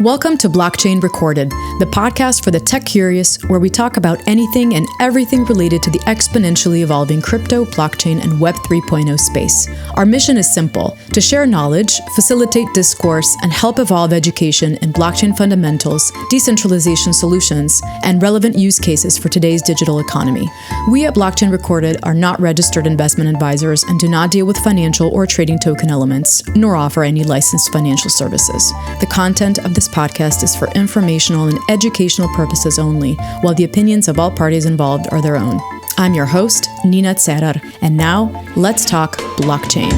Welcome to Blockchain Recorded, the podcast for the tech curious, where we talk about anything and everything related to the exponentially evolving crypto, blockchain, and Web 3.0 space. Our mission is simple: to share knowledge, facilitate discourse, and help evolve education in blockchain fundamentals, decentralization solutions, and relevant use cases for today's digital economy. We at Blockchain Recorded are not registered investment advisors and do not deal with financial or trading token elements, nor offer any licensed financial services. The content of this podcast is for informational and educational purposes only, while the opinions of all parties involved are their own. I'm your host, Nina Cerar, and now let's talk blockchain.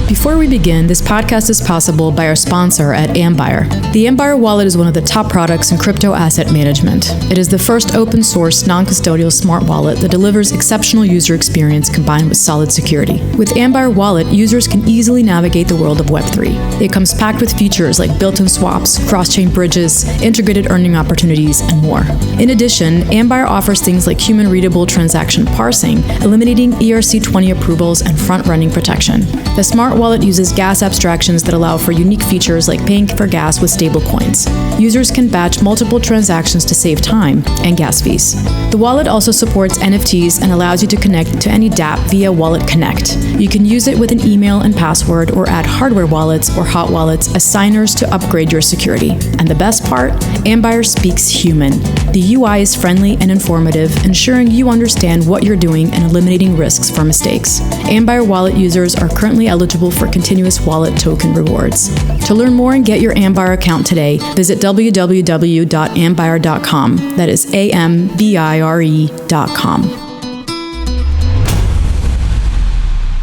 Before we begin, this podcast is possible by our sponsor at Ambire. The Ambire wallet is one of the top products in crypto asset management. It is the first open source, non-custodial smart wallet that delivers exceptional user experience combined with solid security. With Ambire Wallet, users can easily navigate the world of Web3. It comes packed with features like built-in swaps, cross-chain bridges, integrated earning opportunities, and more. In addition, Ambire offers things like human-readable transaction parsing, eliminating ERC20 approvals and front-running protection. The smart wallet uses gas abstractions that allow for unique features like paying for gas with stablecoins. Users can batch multiple transactions to save time and gas fees. The wallet also supports NFTs and allows you to connect to any dApp via Wallet Connect. You can use it with an email and password or add hardware wallets or hot wallets as signers to upgrade your security. And the best part, Ambire speaks human. The UI is friendly and informative, ensuring you understand what you're doing and eliminating risks for mistakes. Ambire Wallet users are currently eligible for continuous wallet token rewards. To learn more and get your Ambire account today, visit www.ambire.com. That is AMBIRE.com.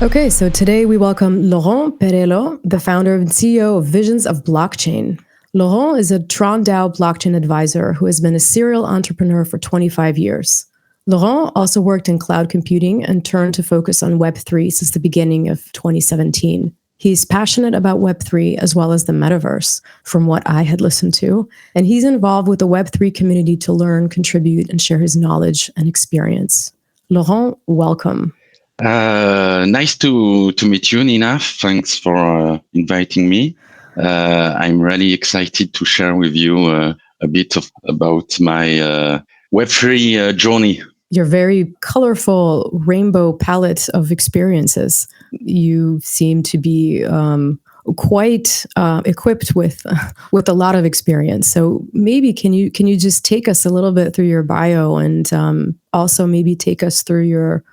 Okay, so today we welcome Laurent Perello, the founder and CEO of Visions of Blockchain. Laurent is a Tron DAO Blockchain Advisor who has been a serial entrepreneur for 25 years. Laurent also worked in cloud computing and turned to focus on Web3 since the beginning of 2017. He's passionate about Web3 as well as the Metaverse, from what I had listened to, and he's involved with the Web3 community to learn, contribute, and share his knowledge and experience. Laurent, welcome. Nice to meet you, Nina. Thanks for inviting me. I'm really excited to share with you a bit about my Web3 journey. Your very colorful rainbow palette of experiences. You seem to be quite equipped with a lot of experience. So maybe can you just take us a little bit through your bio and also maybe take us through your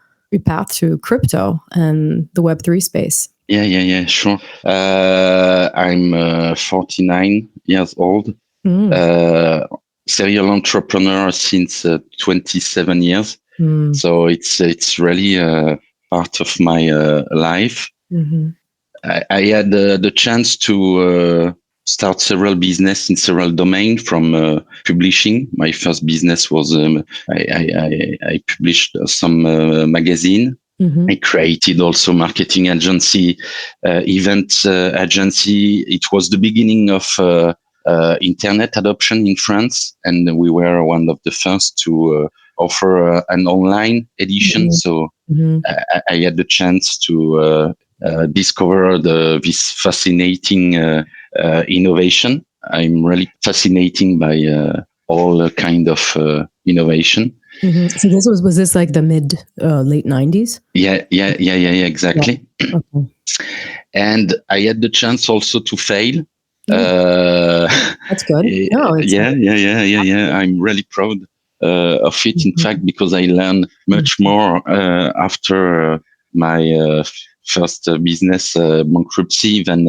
path to crypto and the Web3 space? Yeah, sure. I'm 49 years old. Serial entrepreneur since 27 years. So it's really part of my life. Mm-hmm. I had the chance to start several business in several domains, from publishing. My first business was I published some magazine. Mm-hmm. I created also marketing agency, event agency. It was the beginning of internet adoption in France, and we were one of the first to offer an online edition. Mm-hmm. So mm-hmm. I had the chance to discover this fascinating innovation. I'm really fascinated by all kind of innovation. Mm-hmm. So was this like the late 90s? Yeah, exactly. Yeah. Okay. And I had the chance also to fail. That's good. Yeah. I'm really proud of it. Mm-hmm. In fact, because I learned much more after my first business bankruptcy than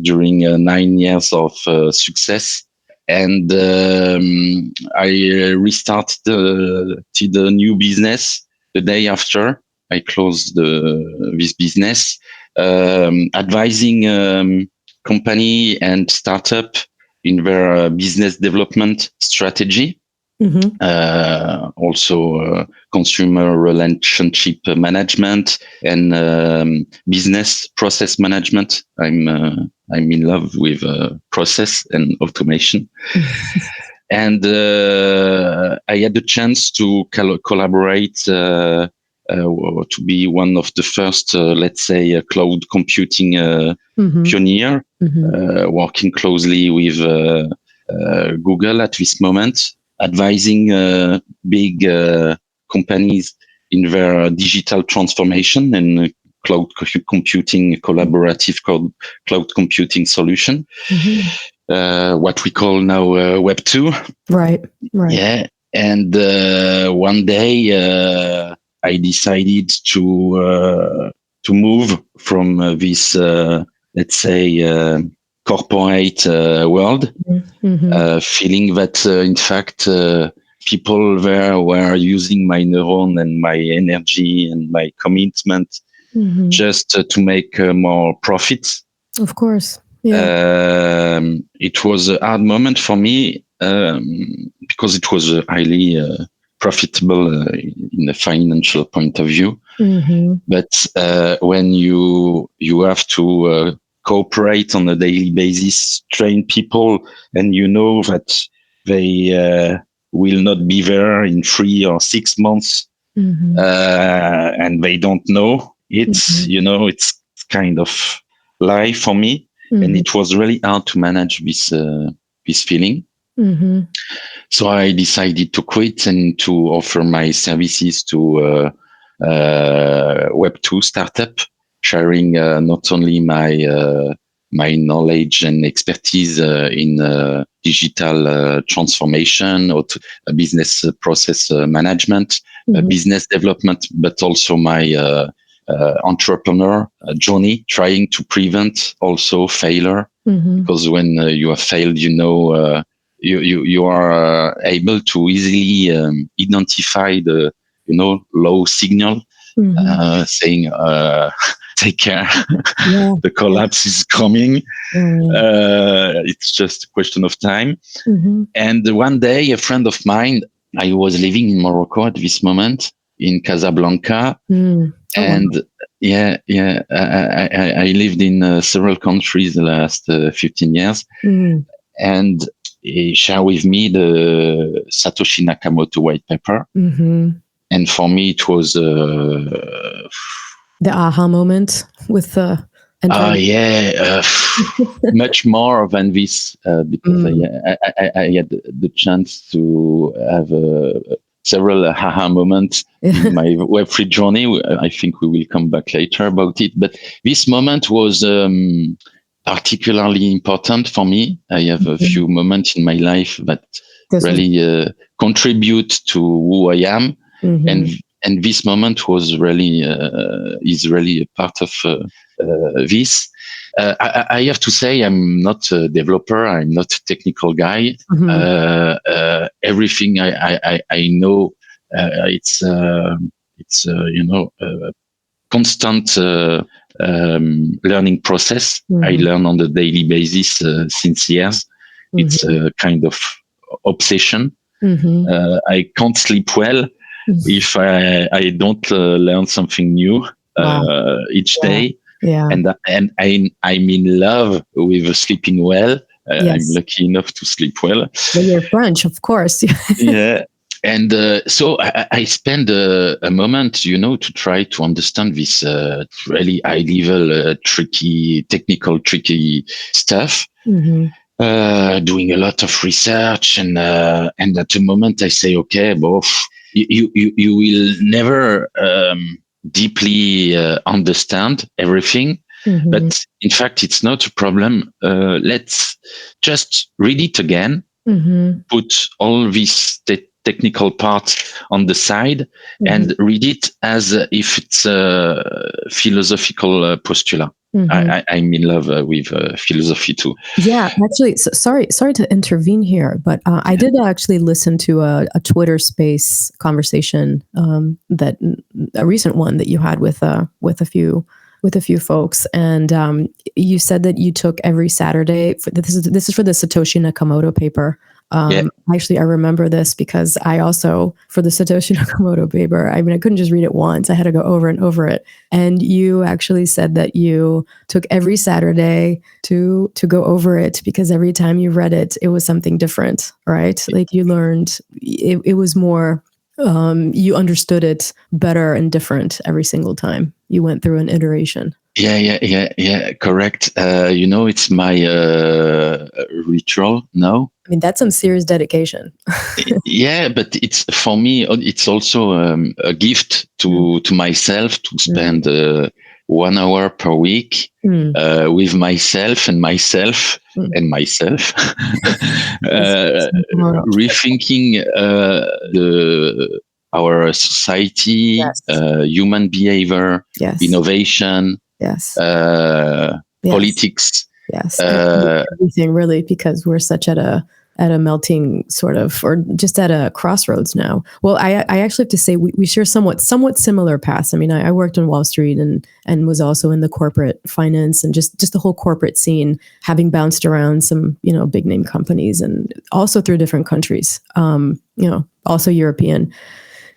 during 9 years of success. And I restarted the new business the day after I closed this business, advising company and startup in their business development strategy. Mm-hmm. Also consumer relationship management and business process management. I'm in love with process and automation. And I had the chance to collaborate to be one of the first, let's say, cloud computing pioneer, working closely with Google at this moment, advising big companies in their digital transformation and cloud computing, collaborative cloud computing solution. What we call now Web2. Right. Yeah. And one day I decided to move from this, let's say, corporate world, feeling that in fact people there were using my neuron and my energy and my commitment just to make more profits. Of course. Yeah. It was a hard moment for me because it was highly profitable in a financial point of view. But when you have to cooperate on a daily basis, train people, and you know that they will not be there in 3 or 6 months, and they don't know it, it's kind of life for me. And it was really hard to manage this feeling. So I decided to quit and to offer my services to Web2 startup, sharing not only my knowledge and expertise in digital transformation or business process management, business development, but also my entrepreneur journey, trying to prevent also failure, because when you have failed, you are able to easily identify the low signal, saying take care, the collapse is coming. It's just a question of time. And one day a friend of mine, I was living in Morocco at this moment, in Casablanca. And I lived in several countries the last 15 years. And he shared with me the Satoshi Nakamoto white paper. And for me, it was the aha moment with the much more than this, because I had the chance to have several aha moments in my Web3 journey. I think we will come back later about it. But this moment was particularly important for me. I have a few moments in my life that really contribute to who I am. And this moment was really is really a part of this. I have to say I'm not a developer. I'm not a technical guy. Everything I know, it's constant learning process. I learn on a daily basis since years. It's a kind of obsession. I can't sleep well if I don't learn something new each day. And I'm in love with sleeping well. I'm lucky enough to sleep well. Well, you're French, of course. And so I spend a moment, to try to understand this really high-level, tricky stuff. Doing a lot of research, and at the moment I say, okay, you will never deeply understand everything, but in fact it's not a problem. Let's just read it again, put all these technical parts on the side, and read it as if it's a philosophical postulate. I'm in love with philosophy too. Yeah, actually, sorry to intervene here, but I did actually listen to a Twitter Space conversation, that a recent one that you had with a few folks, and you said that you took every Saturday. This is for the Satoshi Nakamoto paper. Actually, I remember this because I also, for the Satoshi Nakamoto paper, I couldn't just read it once. I had to go over and over it. And you actually said that you took every Saturday to go over it, because every time you read it, it was something different, right? Like you learned, it was more you understood it better and different every single time you went through an iteration. Yeah. Correct. It's my ritual now. I mean, that's some serious dedication. Yeah, but it's for me. It's also a gift to myself to spend 1 hour per week with myself and myself. Rethinking our society, Yes. Human behavior, Yes. Innovation, yes. Politics. Yes, everything really, because we're such at a melting sort of, or just at a crossroads now. Well, I actually have to say we share somewhat similar paths. I mean, I worked on Wall Street and was also in the corporate finance and just the whole corporate scene, having bounced around some, big name companies and also through different countries, also European.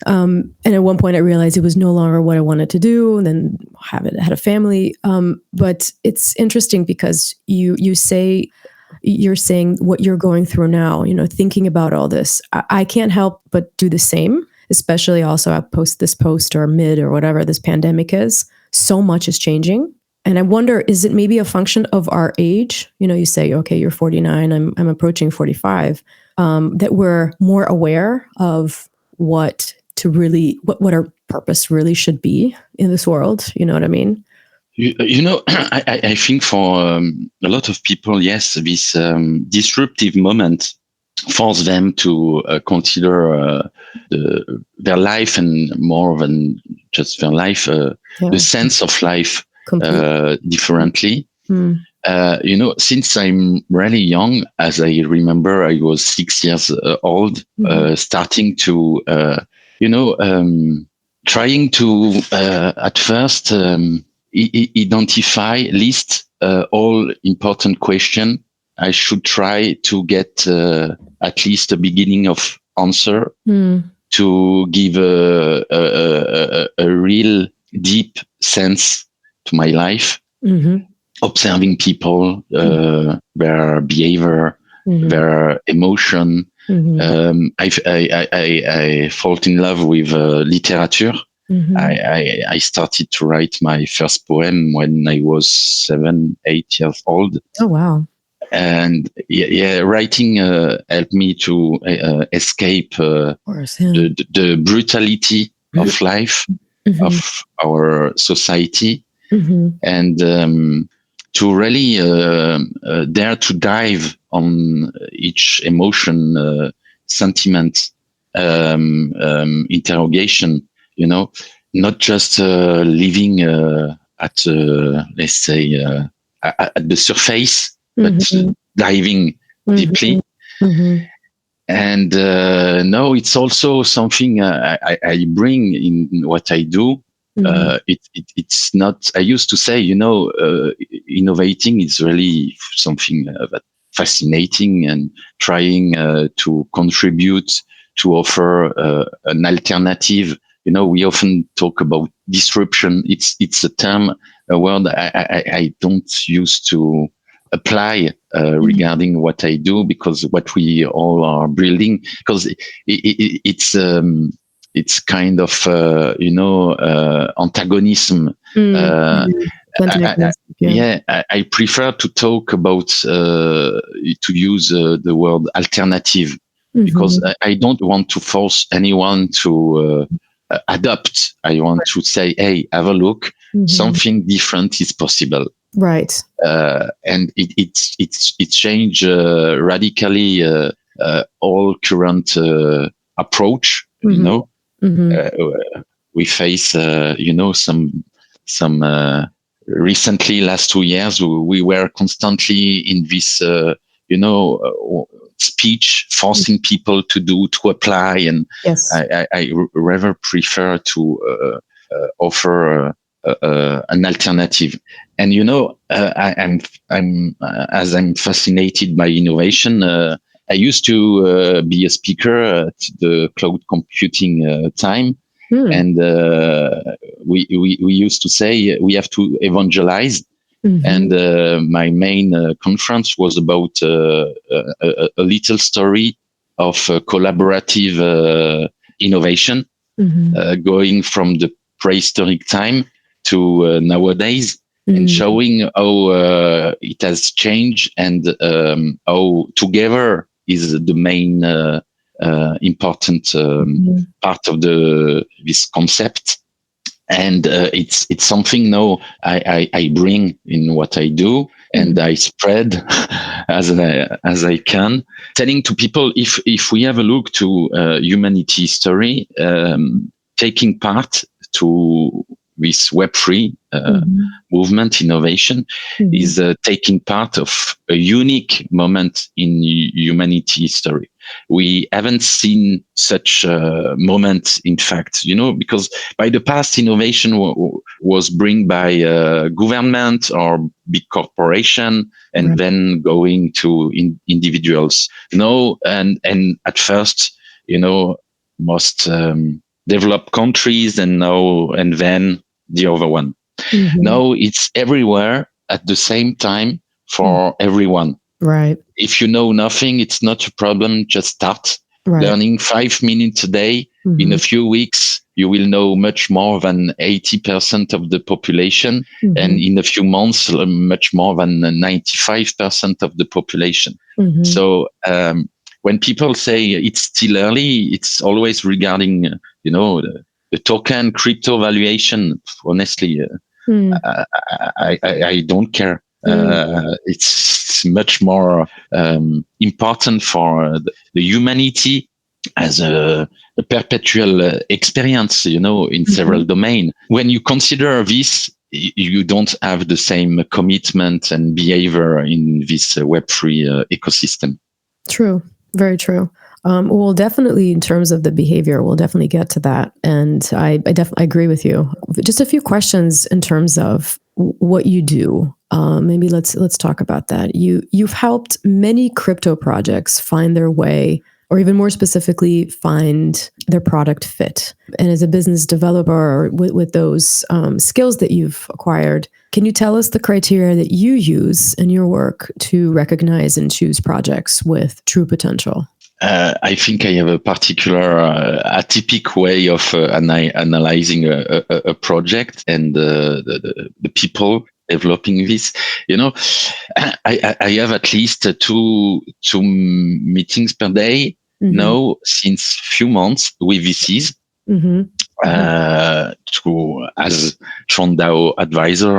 And at one point I realized it was no longer what I wanted to do, and then had a family. But it's interesting because you're saying what you're going through now, thinking about all this. I can't help but do the same, especially also at this post or mid or whatever this pandemic is. So much is changing. And I wonder, is it maybe a function of our age? You say, okay, you're 49, I'm approaching 45, that we're more aware of what our purpose really should be in this world. You know what I mean? I think for a lot of people, yes, this disruptive moment force them to consider their life, and more than just their life, the sense of life differently. Since I'm really young, as I remember, I was 6 years old, starting to, trying to at first identify, list all important questions. I should try to get at least a beginning of answer to give a real deep sense to my life. Observing people, their behavior, their emotion. I fall in love with literature. I started to write my first poem when I was 7, 8 years old. Oh, wow. And writing helped me to escape the brutality of life, of our society, and to really dare to dive on each emotion, sentiment, interrogation, not just living at, let's say, at the surface, but diving deeply. And no, it's also something I bring in what I do. It's not, I used to say, innovating is really something that fascinating, and trying to contribute, to offer an alternative. We often talk about disruption. It's a term, a word I don't use to apply regarding what I do, because what we all are building, because it's kind of antagonism. I prefer to talk about to use the word alternative, because I don't want to force anyone to adopt. I want to say, hey, have a look. Something different is possible. Right. And it changed radically all current approach. We face some recently, last 2 years, we were constantly in this speech, forcing people to apply, and yes. I rather prefer to offer an alternative. And I'm as I'm fascinated by innovation. I used to be a speaker at the cloud computing time, and we used to say we have to evangelize. And my main conference was about a little story of collaborative innovation, going from the prehistoric time to nowadays, and showing how it has changed, and how together is the main important part of this concept. And it's something now I bring in what I do, and I spread as I can, telling to people, if we have a look to humanity history, taking part to this Web3 movement, innovation, is taking part of a unique moment in humanity history. We haven't seen such a moment, in fact, because by the past, innovation was bring by government or big corporation, and then going to individuals. And at first, most developed countries, and then the other one. Now it's everywhere at the same time for everyone. Right. If you know nothing, it's not a problem. Just start learning 5 minutes a day. In a few weeks, you will know much more than 80% of the population. And in a few months, much more than 95% of the population. So when people say it's still early, it's always regarding, the token crypto valuation. Honestly, I don't care. It's much more important for the humanity as a perpetual experience, in several domains. When you consider this, you don't have the same commitment and behavior in this Web3 ecosystem. True. Very true. Well, definitely in terms of the behavior, we'll definitely get to that. And I definitely agree with you. Just a few questions in terms of what you do. Maybe let's talk about that. You've helped many crypto projects find their way, or even more specifically, find their product fit. And as a business developer, with those skills that you've acquired, can you tell us the criteria that you use in your work to recognize and choose projects with true potential? I think I have a particular atypical way of analyzing a project and the people developing this. I have at least two meetings per day now since few months with VCs. As Tron DAO Advisor,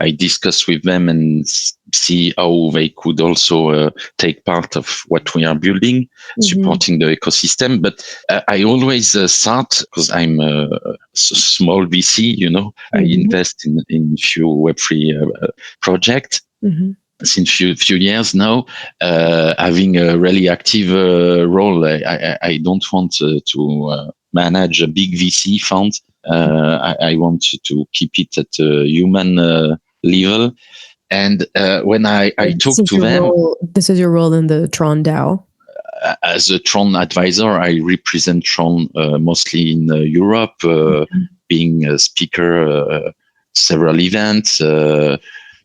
I discuss with them and see how they could also take part of what we are building, supporting the ecosystem. But I always start, because I'm a small VC, I invest in few Web3 projects. Since few years now, having a really active role. I don't want to manage a big VC fund. I want to keep it at a human level. And when I talk to them, this is your role in the Tron DAO. As a Tron advisor, I represent Tron mostly in Europe, being a speaker, several events.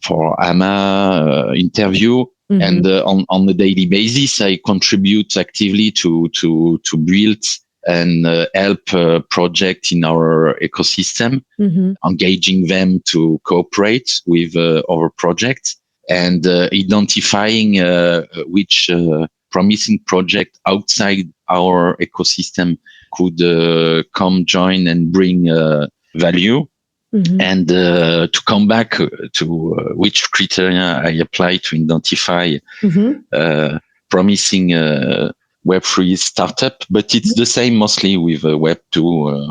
For AMA interview, and on a daily basis, I contribute actively to build and help project in our ecosystem, engaging them to cooperate with our projects, and identifying which promising project outside our ecosystem could come join and bring value. And to come back to which criteria I apply to identify promising Web3 startup, but it's the same mostly with Web2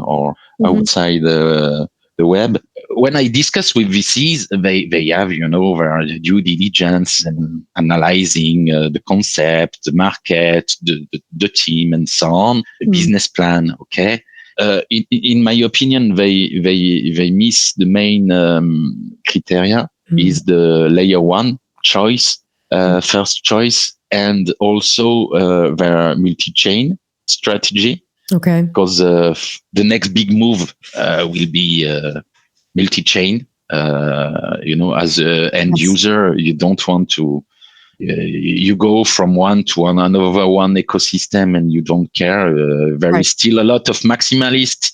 or outside the web. When I discuss with VCs, they have, their due diligence and analyzing the concept, the market, the team, and so on, the business plan. Okay. In my opinion, they miss the main criteria is the layer one choice, first choice, and also their multi-chain strategy. Okay. Because the next big move will be multi-chain. As an end user, you don't want to you go from one to another one ecosystem and you don't care. There is still a lot of maximalists,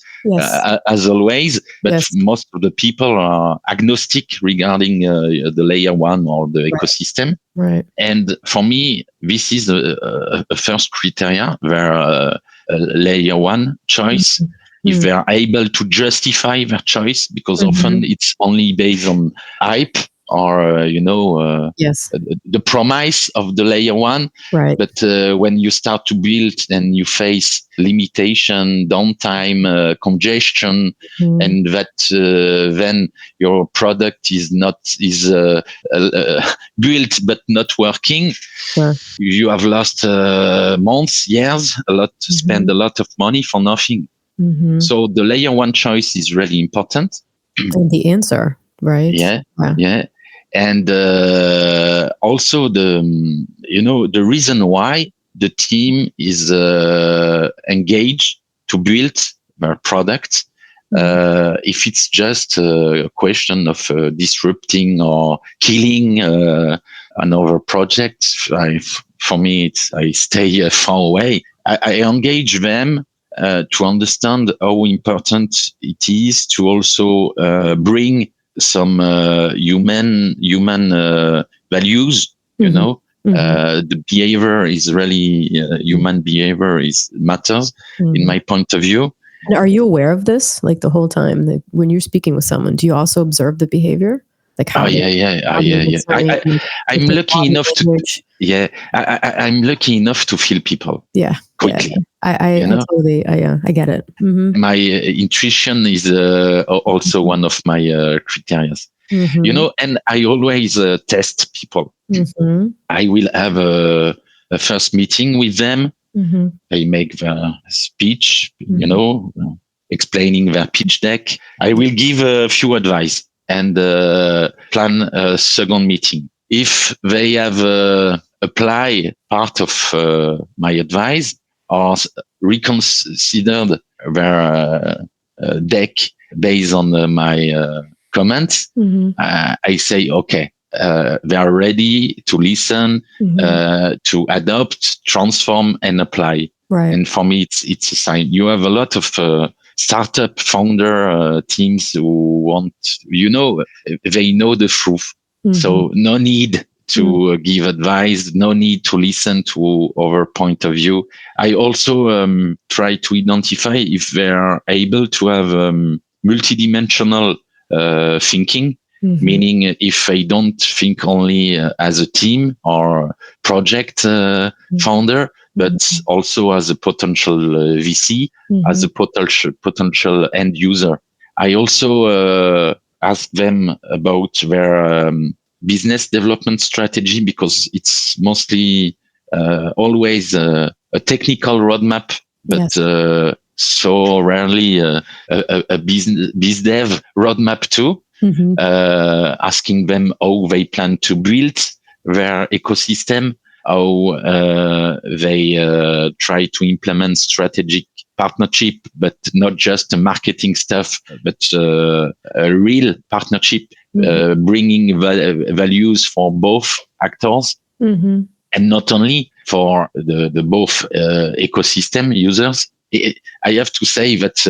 as always, but most of the people are agnostic regarding the layer one or the ecosystem. Right. And for me, this is a first criteria where layer one choice, if they are able to justify their choice, because often it's only based on hype or, the promise of the layer one. Right. But when you start to build and you face limitation, downtime, congestion, and that then your product is built but not working, you have lost months, years, spend a lot of money for nothing. So the layer one choice is really important. And the answer, right? Yeah. And also the reason why the team is engaged to build their product. If it's just a question of disrupting or killing another project, for me, I stay far away. I engage them to understand how important it is to also bring some human values. The behavior is really human behavior matters in my point of view. And are you aware of this, like the whole time that when you're speaking with someone, do you also observe the behavior? Like how? I'm lucky enough to. I'm lucky enough to feel people. Yeah. Quickly. I totally. I get it. My intuition is also one of my criteria. And I always test people. I will have a first meeting with them. I make their speech, explaining their pitch deck. I will give a few advice and plan a second meeting. If they have applied part of my advice or reconsidered their deck based on my comments, I say, okay, they are ready to listen, to adopt, transform, and apply. Right. And for me, it's a sign. You have a lot of startup founder teams who want, they know the truth. So no need to give advice, no need to listen to our point of view. I also try to identify if they are able to have multidimensional thinking. Meaning if they don't think only as a team or project founder, but also as a potential VC, as a potential end user. I also ask them about their business development strategy, because it's mostly always a technical roadmap, but so rarely a biz dev roadmap too. Asking them how they plan to build their ecosystem, how they try to implement strategic partnership, but not just marketing stuff, but a real partnership, bringing values for both actors, and not only for the both ecosystem users. I have to say that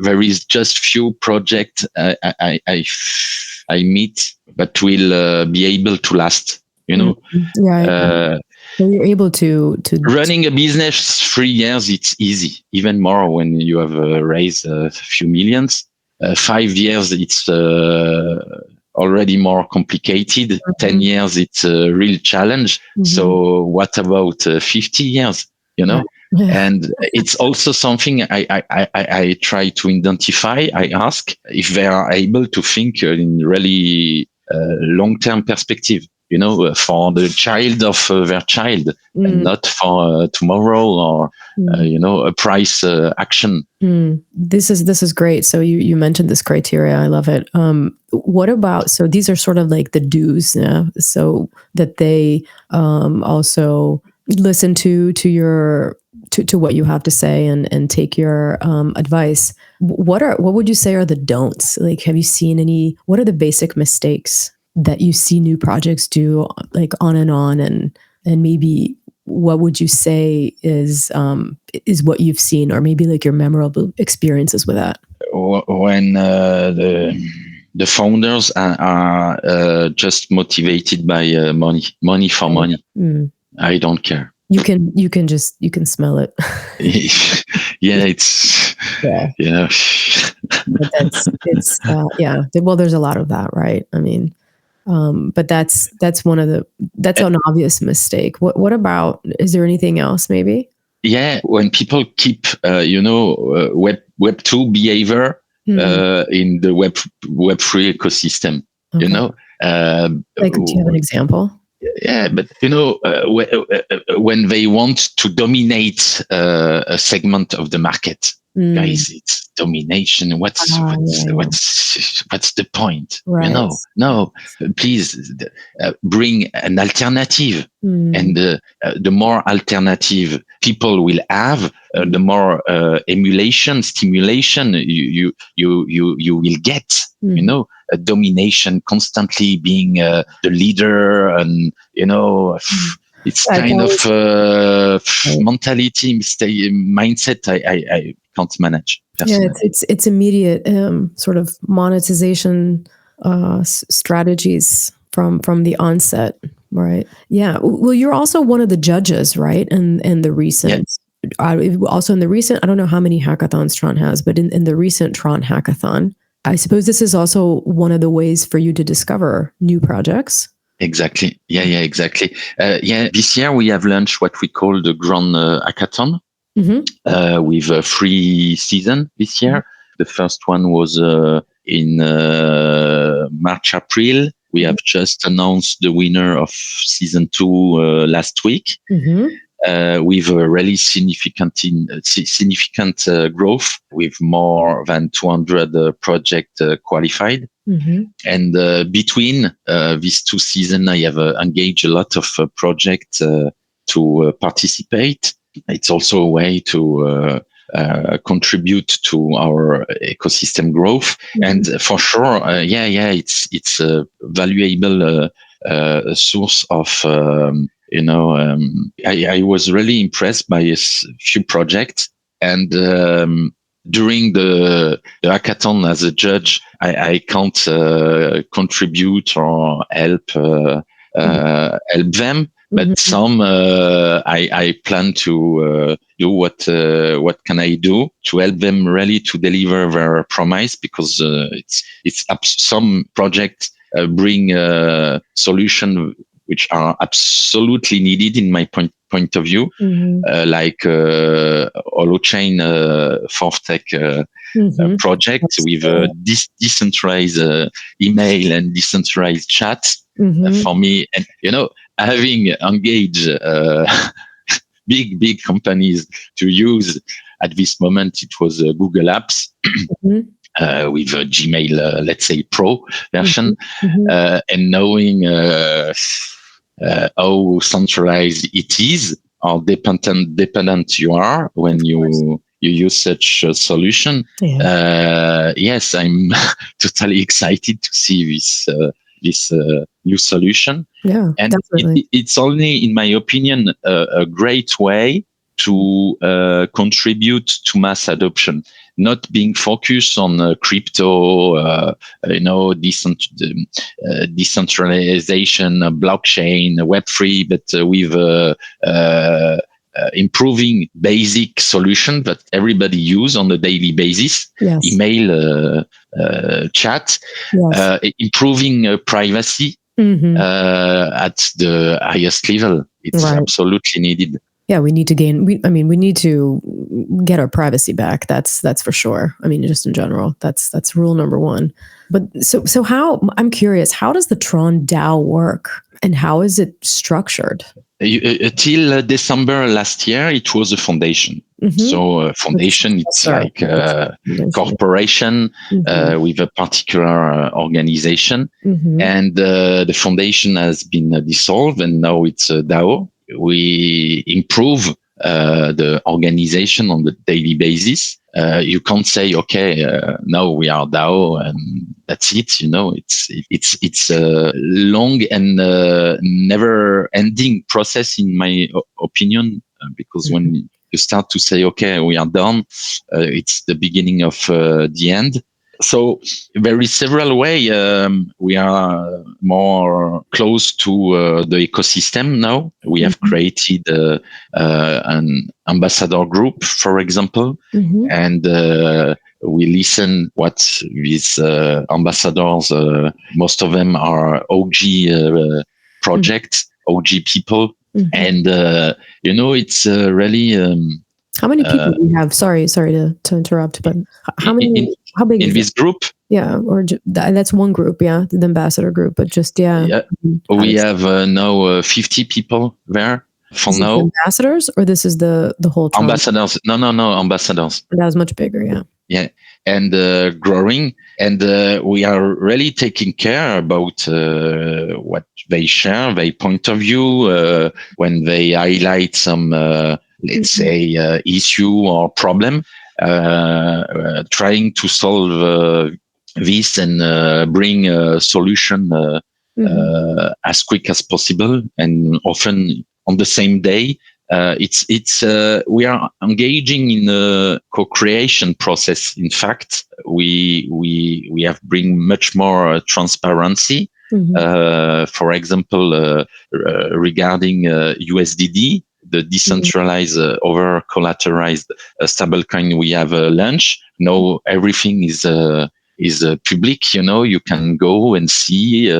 there is just few projects I meet that will be able to last. So you're able to running a business 3 years. It's easy. Even more when you have raised a few millions. 5 years, it's already more complicated. 10 years, it's a real challenge. So what about 50 years? And it's also something I try to identify. I ask if they are able to think in really long-term perspective, for the child of their child, and not for tomorrow or, a price action. This is great. So you mentioned this criteria. I love it. What about, so these are sort of like the do's, so that they also listen to your to what you have to say and take your advice. What would you say are the don'ts? Like, have you seen any? What are the basic mistakes that you see new projects do, like on, and maybe what would you say is what you've seen, or maybe like your memorable experiences with that? When the founders are just motivated by money for money, I don't care. You can smell it. Yeah, it's yeah. But yeah. Well, there's a lot of that, right? I mean, but that's an obvious mistake. What about? Is there anything else? Maybe. Yeah, when people keep Web2 behavior in the Web3 ecosystem, Okay. Like, do you have an example? Yeah, but when they want to dominate a segment of the market, guys, it's domination. What's the point? Right. No, please bring an alternative, and the more alternative people will have, the more stimulation you will get. A domination, constantly being the leader, and it's kind of mentality, mindset I can't manage personally. Yeah, it's immediate sort of monetization strategies from the onset, right? Yeah. Well, you're also one of the judges, right? And the recent. Also in the recent, I don't know how many hackathons Tron has, but in the recent Tron Hackathon, I suppose this is also one of the ways for you to discover new projects. Exactly. Yeah, exactly. This year we have launched what we call the Tron Hackathon with 3 seasons this year. The first one was in March, April. We have just announced the winner of season 2 last week. With a really significant growth, with more than 200 projects qualified. And between these 2 seasons, I have engaged a lot of projects to participate. It's also a way to contribute to our ecosystem growth. And for sure, it's a valuable source of I was really impressed by a few projects, and during the hackathon as a judge, I can't contribute or help them, but some I plan to do what can I do to help them really to deliver their promise, because it's some projects bring a solution which are absolutely needed in my point of view, like Holochain ForthTech project with decentralized email and decentralized chat. For me, and having engaged big companies to use at this moment, it was Google Apps. With a Gmail, let's say Pro version, and knowing how centralized it is, how dependent you are when you use such a solution. Yes, I'm totally excited to see this new solution. Yeah, and definitely. It's only, in my opinion, a great way to contribute to mass adoption, not being focused on crypto, decentralization, blockchain, Web3, but with improving basic solution that everybody use on a daily basis. Email, chat, improving privacy at the highest level. It's absolutely needed. Yeah, we need to we need to get our privacy back. That's for sure. I mean, just in general, that's rule number 1. But so how, I'm curious, how does the Tron DAO work, and how is it structured? Till December last year, it was a foundation. So foundation, it's like a corporation with a particular organization. And the foundation has been dissolved, and now it's a DAO. We improve the organization on the daily basis. You can't say, okay, now we are DAO and that's it. It's a long and never ending process, in my opinion, because when you start to say, okay, we are done, it's the beginning of the end. So there is several ways we are more close to the ecosystem now. We have created an ambassador group, for example, and we listen what these ambassadors, most of them are OG projects, OG people. And, it's really... how many people do you have? Sorry to interrupt, but how many? How big is this group? Yeah, or that's one group, yeah, the ambassador group. But just we have now 50 people there for now. Ambassadors, or this is the whole Tron? Ambassadors? No, ambassadors. That was much bigger, yeah. Yeah, and growing, and we are really taking care about what they share, their point of view, when they highlight some, let's say, issue or problem, trying to solve this and bring a solution as quick as possible, and often on the same day. We are engaging in a co-creation process. In fact, we have bring much more transparency. For example, regarding USDD, the decentralized over collateralized stablecoin, we have a launch. Now everything is public. You can go and see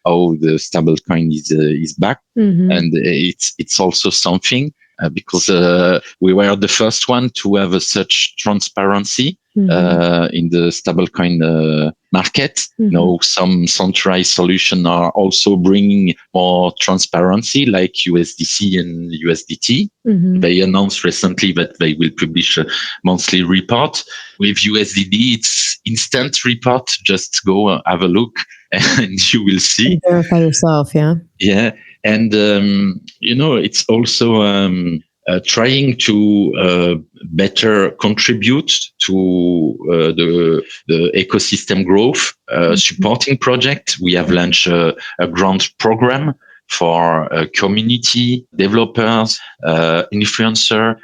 how the stablecoin is back, and it's also something because we were the first one to have such transparency in the stablecoin market. Now some centralized solutions are also bringing more transparency, like USDC and USDT. They announced recently that they will publish a monthly report. With USDD, it's instant report. Just go have a look and you will see. And verify yourself, yeah. Yeah, and it's also trying to better contribute to the ecosystem growth, supporting project. We have launched a grant program for community developers, influencer.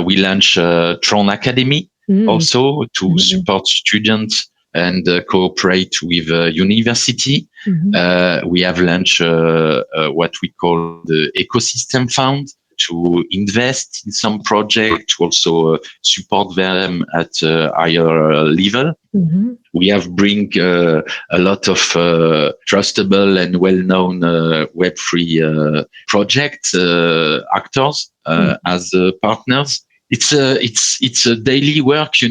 We launched Tron Academy also to support students and cooperate with university. We have launched what we call the ecosystem fund to invest in some project, to also support them at a higher level. We have bring a lot of trustable and well-known Web3 project actors as partners. It's a daily work, to.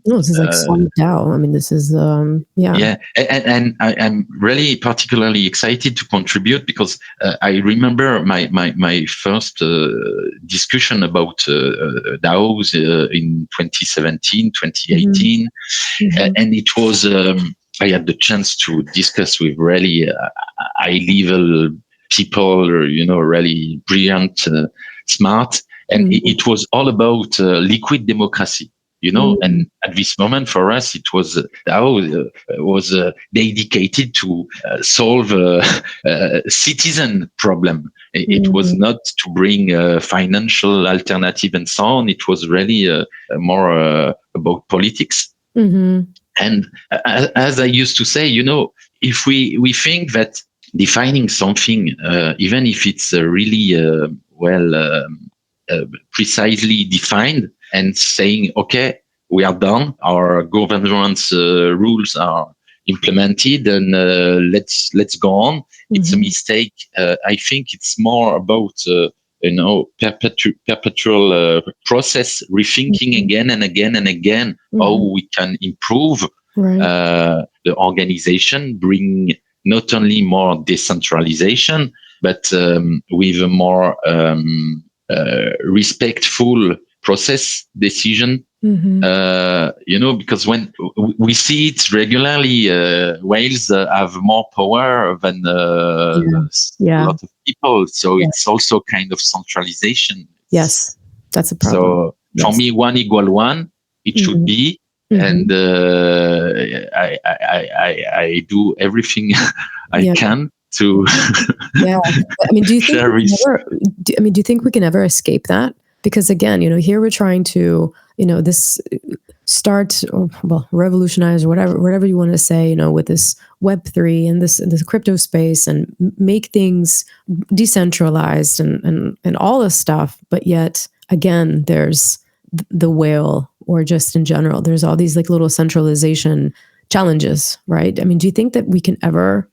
This is like Tron DAO. I mean, this is Yeah, and I'm really particularly excited to contribute because I remember my first discussion about DAOs in 2017, 2018, and it was I had the chance to discuss with really high-level people, really brilliant, smart. And it was all about liquid democracy, and at this moment for us, it was dedicated to solve a citizen problem. It was not to bring a financial alternative and so on. It was really more about politics. And as I used to say, if we think that defining something, even if it's really precisely defined, and saying, okay, we are done, our governance rules are implemented, and let's go on. It's a mistake. I think it's more about perpetual process, rethinking again and again and again how we can improve the organization, bring not only more decentralization, but with a more respectful process decision, because when we see it regularly, whales have more power than a lot of people. So it's also kind of centralization. Yes, that's a problem. So for me, 1 = 1, it should be. and I do everything I can to I mean, do you think share this. do you think we can ever escape that? Because again, here we're trying to, this start or revolutionize or whatever you want to say, with this Web3 and this crypto space and make things decentralized and all this stuff. But yet again, there's the whale, or just in general, there's all these like little centralization challenges, right? I mean, do you think that we can ever,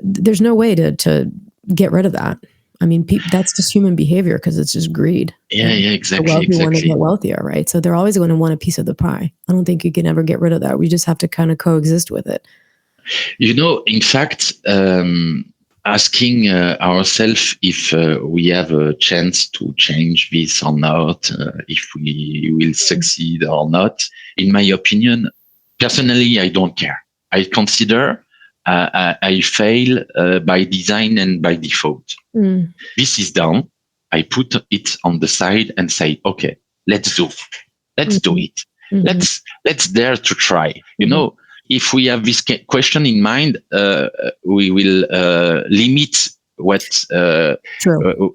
there's no way to get rid of that? I mean, that's just human behavior because it's just greed. Yeah, exactly. The wealthy want to get wealthier, right? So they're always going to want a piece of the pie. I don't think you can ever get rid of that. We just have to kind of coexist with it. In fact, asking ourselves if we have a chance to change this or not, if we will succeed or not, in my opinion, personally, I don't care. I consider I fail by design and by default. This is done. I put it on the side and say, okay, let's do it. Let's dare to try. If we have this question in mind, we will limit what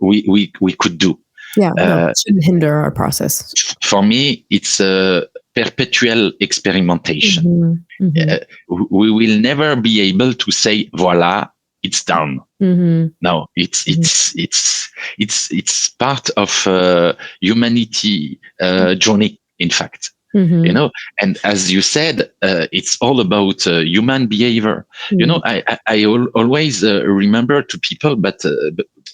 we could do. It shouldn't hinder our process. For me, it's a perpetual experimentation. We will never be able to say, voila, it's done. No, it's part of humanity journey, in fact. And as you said, it's all about human behavior. I always remember to people, but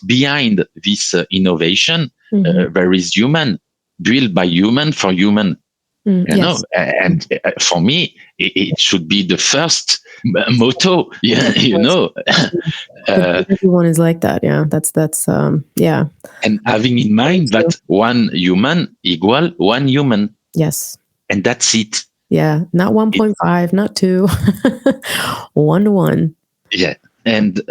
behind this innovation, there is human, built by human for human. And for me, it should be the first motto. Everyone is like that. Yeah, that's And having in mind that one human equal one human. Yes. And that's it. Yeah, not 1.5, not 2, 1-to-1. Yeah, and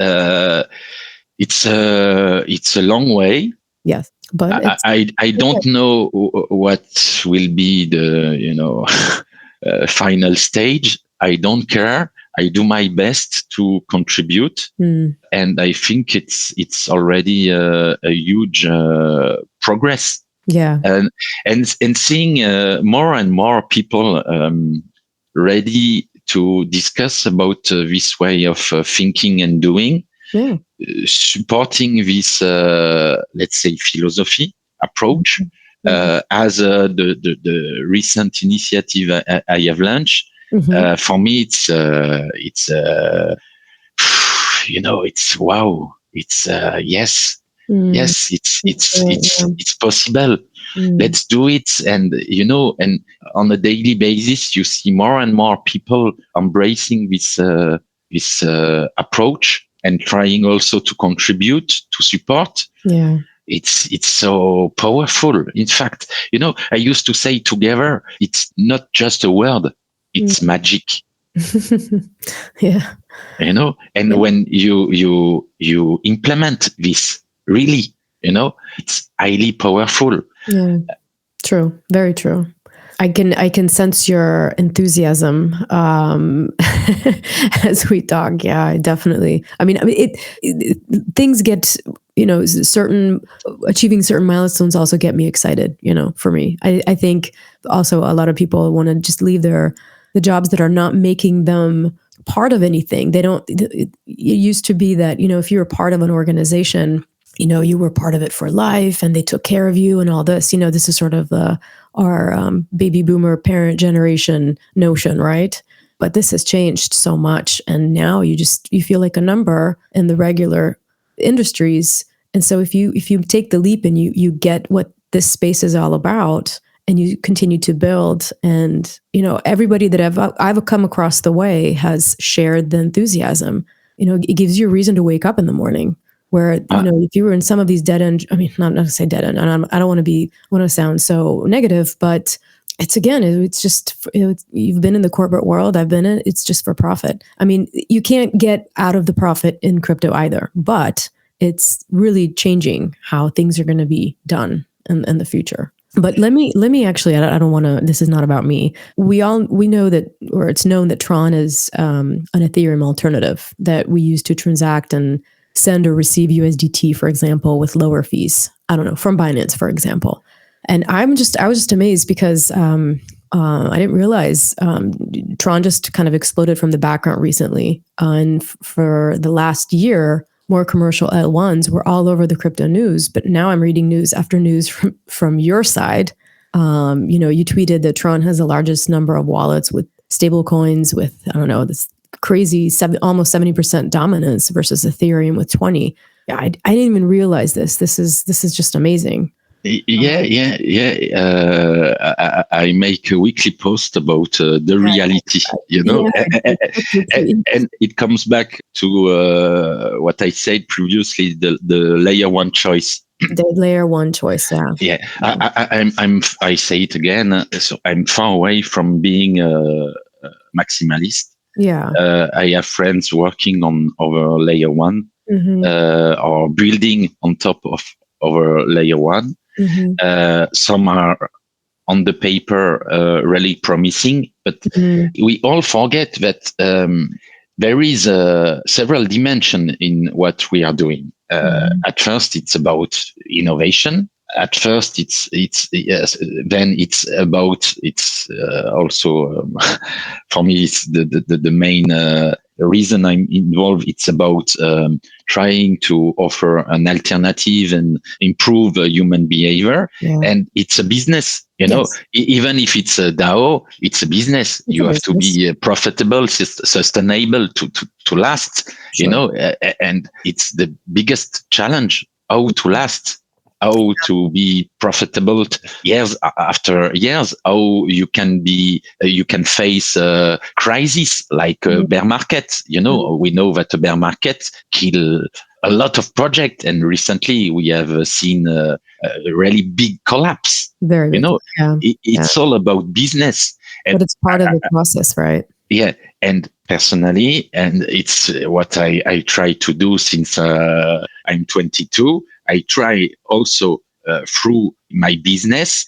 it's a long way. Yes, but I don't know what will be the final stage. I don't care. I do my best to contribute, and I think it's already a huge progress. Yeah, and seeing more and more people ready to discuss about this way of thinking and doing, supporting this let's say philosophy approach, as the recent initiative I have launched. For me, it's it's wow. It's yes. Yes, it's possible. Let's do it. And, and on a daily basis, you see more and more people embracing this approach and trying also to contribute, to support. Yeah. It's so powerful. In fact, I used to say together, it's not just a word, it's magic. Yeah. And when you implement this, really, it's highly powerful. Yeah, true. Very true. I can sense your enthusiasm as we talk. Yeah, definitely. I mean, things get, achieving certain milestones also get me excited. For me, I think also a lot of people want to just leave the jobs that are not making them part of anything. They don't. It used to be that if you were part of an organization, you were part of it for life and they took care of you and all this. This is sort of our baby boomer parent generation notion, right? But this has changed so much. And now you feel like a number in the regular industries. And so if you take the leap and you get what this space is all about and you continue to build, and, everybody that I've come across the way has shared the enthusiasm. It gives you a reason to wake up in the morning. Where, if you were in some of these dead end, I mean, not to say dead end, and I don't want to sound so negative, but it's just, you've been in the corporate world, I've been in, it's just for profit. I mean, you can't get out of the profit in crypto either, but it's really changing how things are going to be done in the future. But let me actually, I don't want to, this is not about me. We know that, or it's known that Tron is an Ethereum alternative that we use to transact and send or receive USDT, for example, with lower fees. I don't know, from Binance, for example. And I was just amazed because I didn't realize Tron just kind of exploded from the background recently. And for the last year, more commercial L1s were all over the crypto news. But now I'm reading news after news from your side. You tweeted that Tron has the largest number of wallets with stable coins with, I don't know, this crazy almost 70% dominance versus Ethereum with 20. Yeah, I didn't even realize this. This is just amazing. Yeah. I make a weekly post about the reality, and it comes back to what I said previously, the layer one choice. The layer one choice, yeah. Yeah, I say it again. So I'm far away from being a maximalist. Yeah, I have friends working on over layer one, or building on top of over layer one. Some are on the paper really promising, but we all forget that there is several dimensions in what we are doing. At first, it's about innovation. At first, it's yes. Then it's also for me. It's the main reason I'm involved. It's about trying to offer an alternative and improve human behavior. Yeah. And it's a business. Even if it's a DAO, it's a business. You have to be profitable, sustainable to last. Sure. And it's the biggest challenge: how to last. How to be profitable years after years, how you can face a crisis like a bear market. We know that a bear market kill a lot of projects, and recently we have seen a really big collapse. It's all about business. But it's part of the process, right? Yeah. And personally, and it's what I try to do since I'm 22, I try also through my business,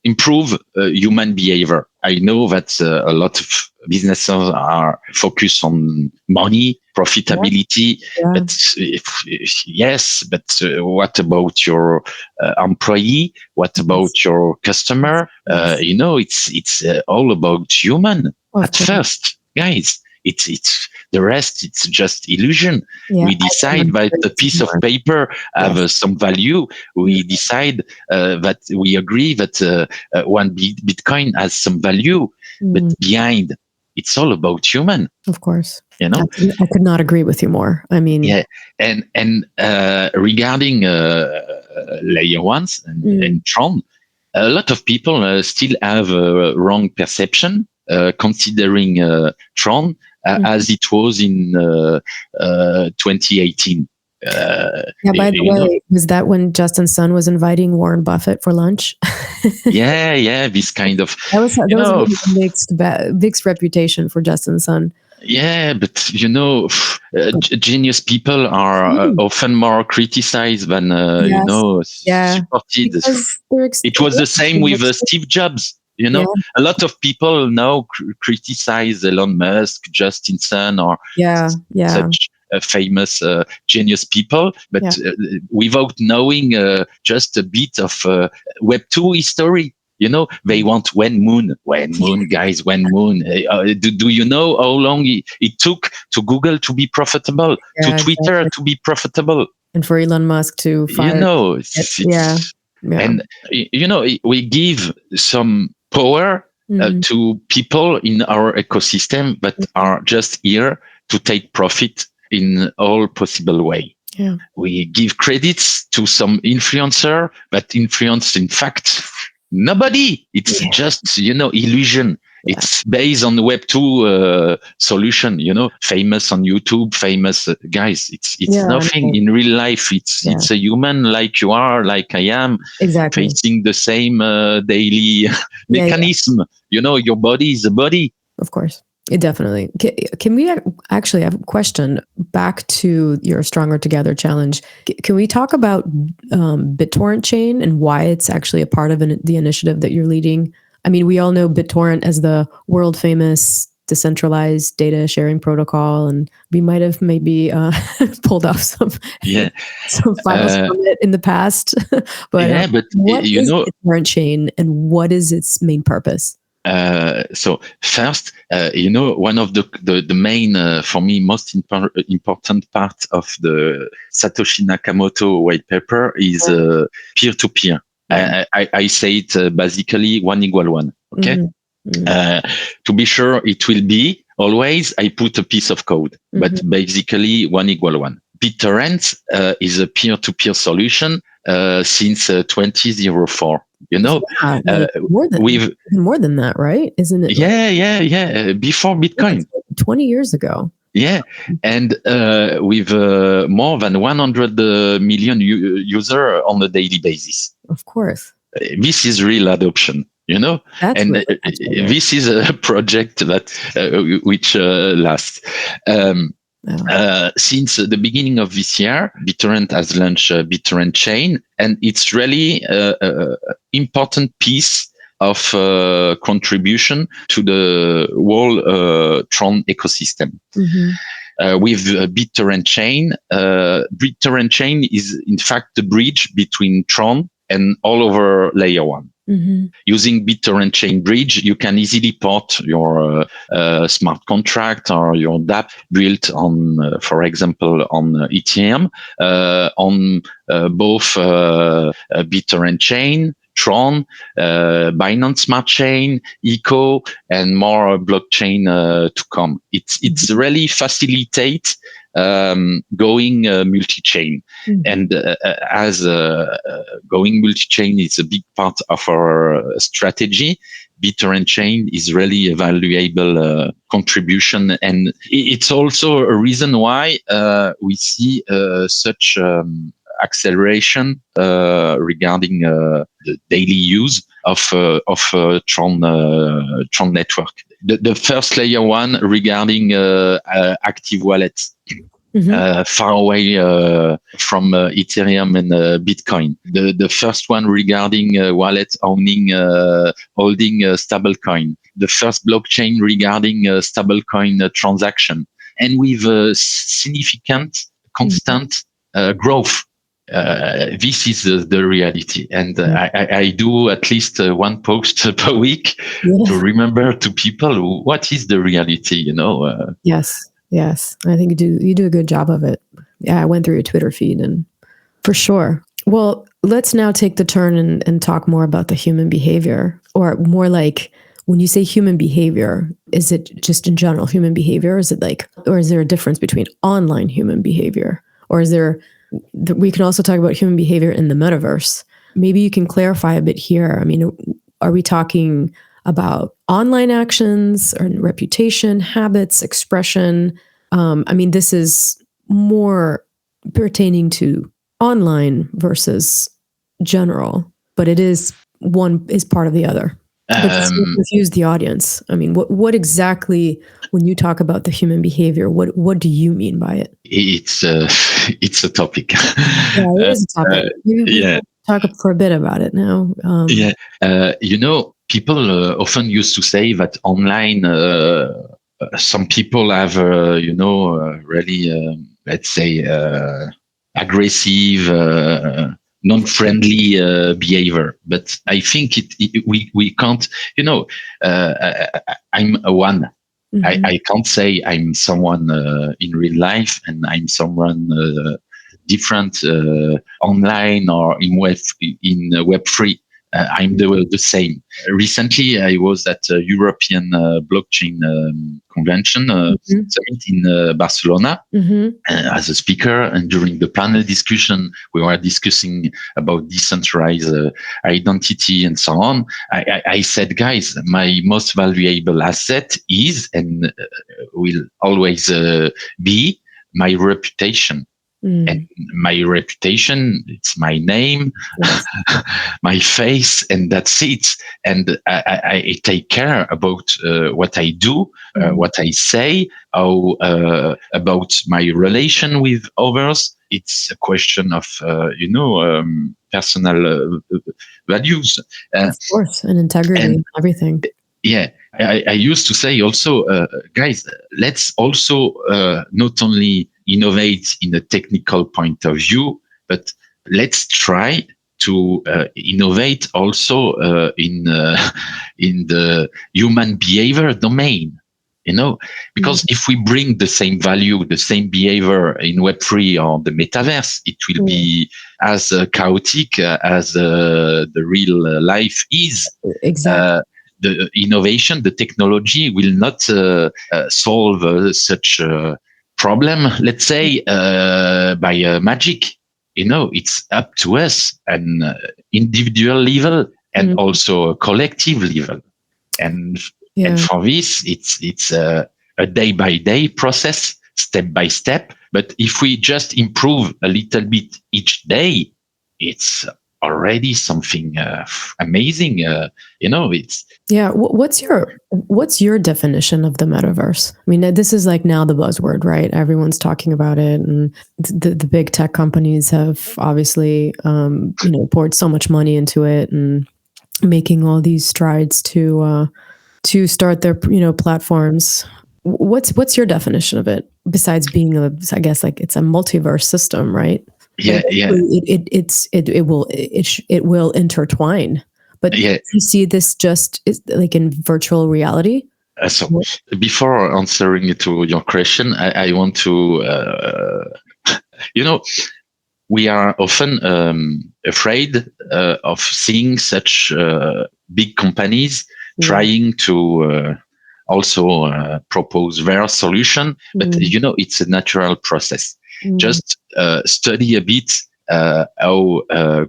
improve human behavior. I know that a lot of businesses are focused on money, profitability. Yeah. But what about your employee? What about your customer? It's all about human at first, guys. It's the rest. It's just illusion. Yeah, we decide that a piece of paper have some value. We decide that we agree that one Bitcoin has some value, but behind, it's all about human. Of course, I could not agree with you more. I mean, yeah, and regarding layer ones and Tron, a lot of people still have a wrong perception. Considering Tron as it was in 2018. By the way, was that when Justin Sun was inviting Warren Buffett for lunch? yeah, this kind of... That was a mixed reputation for Justin Sun. Yeah, but genius people are often more criticized than supported. It was the same with Steve Jobs. A lot of people now criticize Elon Musk, Justin Sun, or such famous genius people, but without knowing just a bit of Web2 history. They want when moon, guys, when moon. Do you know how long it took to Google to be profitable, to Twitter to be profitable, and for Elon Musk to fire? And we give some power to people in our ecosystem that are just here to take profit in all possible way. Yeah. We give credits to some influencer that influence, in fact, nobody. It's just, illusion. Yeah. It's based on the Web2 solution, famous on YouTube, famous guys. It's nothing in real life. It's a human like you are, like I am, facing the same daily mechanism. Your body is a body. Of course. Definitely. Can we actually have a question back to your Stronger Together challenge? Can we talk about Bittorent Chain and why it's actually a part of the initiative that you're leading? I mean, we all know Bittorrent as the world famous decentralized data sharing protocol, and we might have maybe pulled off some files from it in the past. But what is Bittorent Chain and what is its main purpose? So first, one of the main, for me, most important part of the Satoshi Nakamoto white paper is peer-to-peer. I say it basically 1 = 1. Okay. To be sure, it will be always, I put a piece of code, but basically 1 = 1. Bittorrent is a peer-to-peer solution since 2004. More than that, right? Isn't it? Yeah. Before Bitcoin. 20 years ago. Yeah. And with more than 100 million users on a daily basis. Of course. This is real adoption, this is a project that which lasts. Since the beginning of this year, Bittorrent has launched Bittorent Chain, and it's really an important piece of contribution to the whole Tron ecosystem. With Bittorent Chain is in fact the bridge between Tron and all over layer 1. Using Bittorent Chain Bridge, you can easily port your smart contract or your dApp built on, for example, on Ethereum, on both Bittorent Chain, Tron, Binance Smart Chain, Eco, and more blockchain to come. It's really facilitate going multi-chain. And as going multi-chain is a big part of our strategy, Bittorent Chain is really a valuable contribution. And it's also a reason why we see such acceleration regarding the daily use of Tron network. The first layer 1 regarding active wallets. Far away from Ethereum and Bitcoin. The first one regarding wallet holding stablecoin. The first blockchain regarding stablecoin transaction, and with significant constant growth. This is the reality, and I do at least one post per week to remember to people what is the reality. Yes, I think you do a good job of it. Yeah, I went through your Twitter feed, and for sure. Well, let's now take the turn and talk more about the human behavior, or more like, when you say human behavior, is it just in general human behavior? Is it or is there a difference between online human behavior, or is there? We can also talk about human behavior in the metaverse. Maybe you can clarify a bit here. I mean, are we talking about online actions or reputation, habits, expression? I mean, this is more pertaining to online versus general, but it is one is part of the other. But just to confuse the audience. I mean, what exactly, when you talk about the human behavior, what do you mean by it? It's a topic. Yeah, it is a topic. Maybe talk for a bit about it now. People often used to say that online, some people have, really, let's say, aggressive, non-friendly behavior. But I think we can't, I'm a one. I can't say I'm someone in real life and I'm someone different online or in Web3. I'm the same. Recently, I was at a European blockchain convention summit in Barcelona as a speaker. And during the panel discussion, we were discussing about decentralized identity and so on. I said, guys, my most valuable asset is and will always be my reputation. And my reputation, it's my name, my face, and that's it. And I take care about what I do, what I say, how about my relation with others. It's a question of, personal values. Of course, and integrity and everything. Yeah. I used to say also, guys, let's also not only innovate in a technical point of view, but let's try to innovate also in the human behavior domain. Because if we bring the same value, the same behavior in Web3 or the Metaverse, it will be as chaotic as the real life is. Exactly. The innovation, the technology will not solve such a problem, let's say, by magic. It's up to us an individual level and also a collective level. And for this, it's a day by day process, step by step. But if we just improve a little bit each day, it's already something amazing. What's your definition of the metaverse? I mean, this is like now the buzzword, right? Everyone's talking about it, and the big tech companies have obviously poured so much money into it and making all these strides to start their platforms. What's your definition of it besides being I guess like it's a multiverse system, right? Yeah. It will intertwine. But you see this just like in virtual reality? So before answering to your question, I want to, we are often afraid of seeing such big companies trying to also propose their solution. But, it's a natural process. Just study a bit how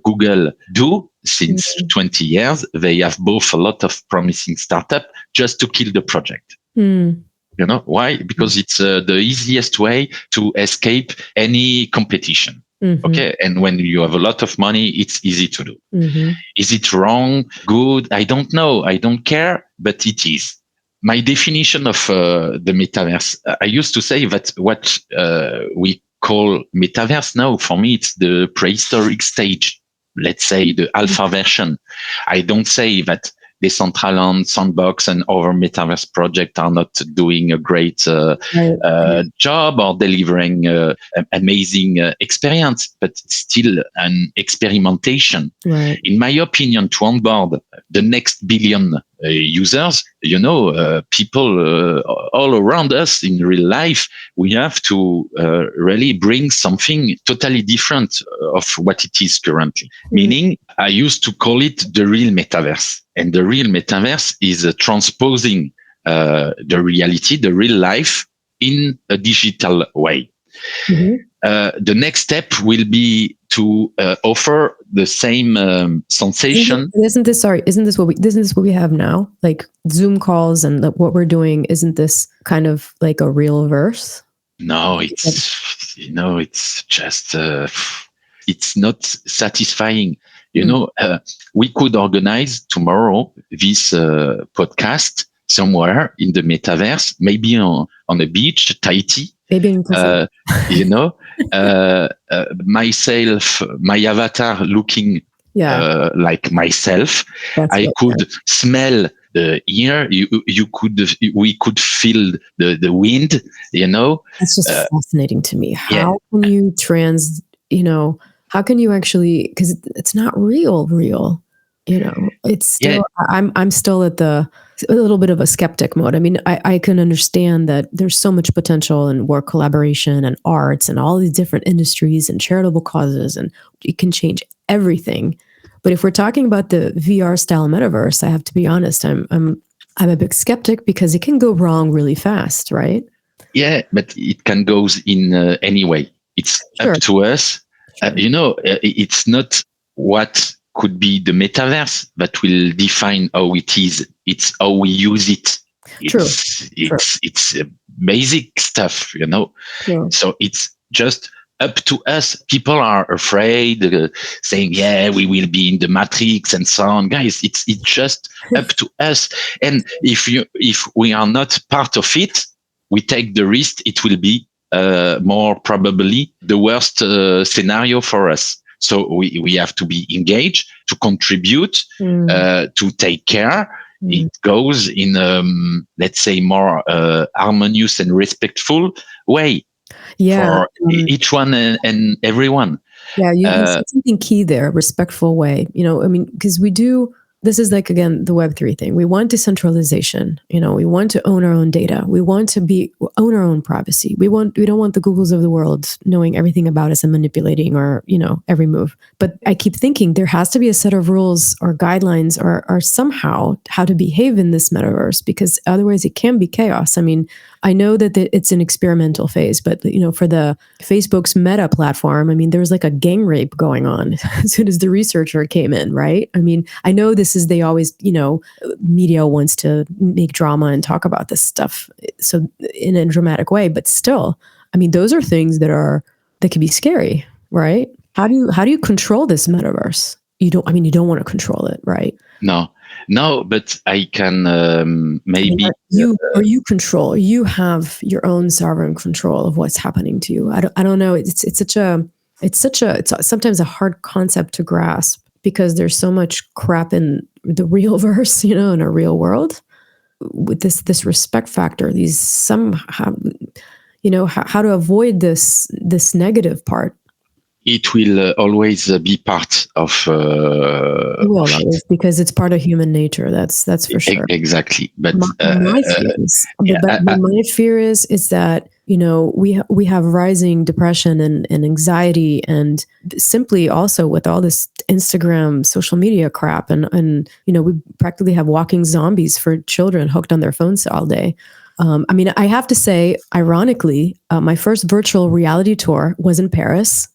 Google do since 20 years. They have both a lot of promising startup just to kill the project. Why? Because it's the easiest way to escape any competition. Okay. And when you have a lot of money, it's easy to do. Is it wrong? Good? I don't know. I don't care, but it is. My definition of the metaverse, I used to say that what we call metaverse now, for me, it's the prehistoric stage, let's say the alpha version. I don't say that Decentraland, Sandbox, and other metaverse projects are not doing a great job or delivering amazing experience, but it's still an experimentation. Right. In my opinion, to onboard the next billion users, people all around us in real life, we have to really bring something totally different of what it is currently. Meaning, I used to call it the real metaverse. And the real metaverse is transposing the reality, the real life, in a digital way. The next step will be to offer the same sensation. Isn't this what we have now? Like Zoom calls and what we're doing, isn't this kind of like a real verse? No, it's just it's not satisfying. We could organize tomorrow this podcast somewhere in the metaverse, maybe on a beach, Tahiti. Maybe in myself, my avatar looking like myself. I could smell the air. We could feel the wind. That's just fascinating to me. How can you how can you actually, because it's not real, it's still, I'm still at a little bit of a skeptic mode. I mean, I can understand that there's so much potential in work collaboration and arts and all these different industries and charitable causes, and it can change everything. But if we're talking about the VR style metaverse, I have to be honest, I'm a big skeptic because it can go wrong really fast, right? Yeah, but it can go in any way. It's up to us. It's not what could be the metaverse that will define how it is. It's how we use it. It's basic stuff, So it's just up to us. People are afraid, saying, "Yeah, we will be in the matrix," and so on. Guys, it's just up to us. And if we are not part of it, we take the risk. It will be more probably the worst scenario for us. So we have to be engaged, to contribute, to take care. It goes in, let's say, more harmonious and respectful way for each one and everyone. Yeah, you said something key there, respectful way. I mean, because this is like, again, the Web3 thing. We want decentralization. We want to own our own data. We want to own our own privacy. We don't want the Googles of the world knowing everything about us and manipulating our, every move. But I keep thinking there has to be a set of rules or guidelines or somehow how to behave in this metaverse, because otherwise it can be chaos. I mean, I know that it's an experimental phase, but for the Facebook's Meta platform, I mean, there was like a gang rape going on as soon as the researcher came in, right? I mean, I know they always, media wants to make drama and talk about this stuff, so in a dramatic way, but still, I mean, those are things that can be scary, right? How do you control this metaverse? You don't want to control it, right? No, but I can maybe you have your own sovereign control of what's happening to you. I don't know. It's sometimes a hard concept to grasp, because there's so much crap in the real verse, in a real world, with this respect factor. These somehow, how to avoid this negative part. It will always be part of it, because it's part of human nature. That's for sure. Exactly. But my fear is that we have rising depression and anxiety, and simply also with all this Instagram social media crap, and we practically have walking zombies for children hooked on their phones all day. I mean, I have to say, ironically, my first virtual reality tour was in Paris.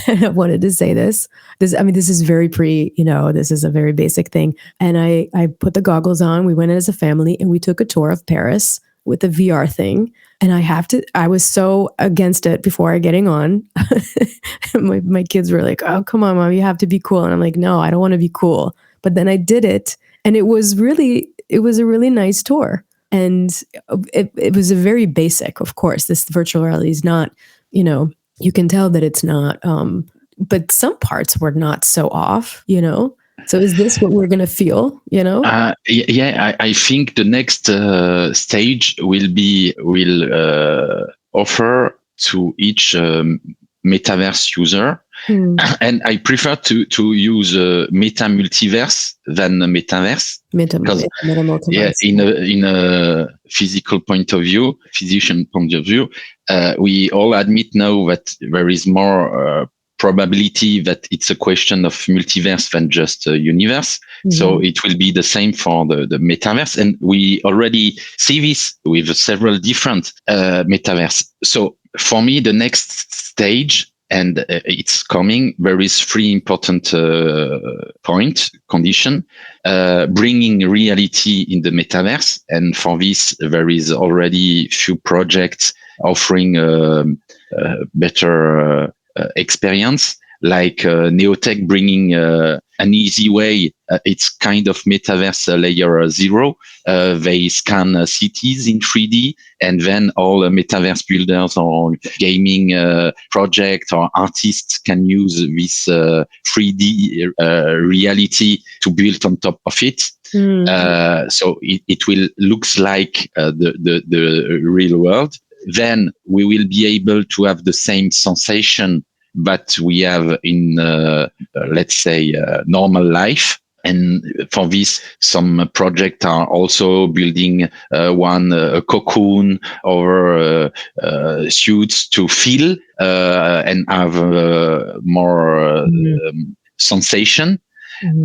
I wanted to say this. This is very this is a very basic thing. And I put the goggles on. We went as a family and we took a tour of Paris with the VR thing. And I was so against it before getting on. my kids were like, "Oh, come on, Mom, you have to be cool." And I'm like, "No, I don't want to be cool." But then I did it, and it was a really nice tour. And it was a very basic, of course. This virtual reality is not, you can tell that it's not, but some parts were not so off, So is this what we're going to feel, I think the next stage will offer to each metaverse user. And I prefer to use meta multiverse than metaverse. Because, in a physical point of view, physician point of view, we all admit now that there is more probability that it's a question of multiverse than just a universe. So it will be the same for the metaverse. And we already see this with several different metaverse. So for me, the next stage, and it's coming, there is 3 important condition, bringing reality in the metaverse. And for this, there is already few projects offering better experience, like Neotech bringing an easy way. It's kind of metaverse layer 0. They scan cities in 3D, and then all metaverse builders or gaming project or artists can use this 3D reality to build on top of it. So it will looks like the real world. Then we will be able to have the same sensation that we have in, let's say, normal life. And for this, some projects are also building a cocoon or suits to feel and have more sensation.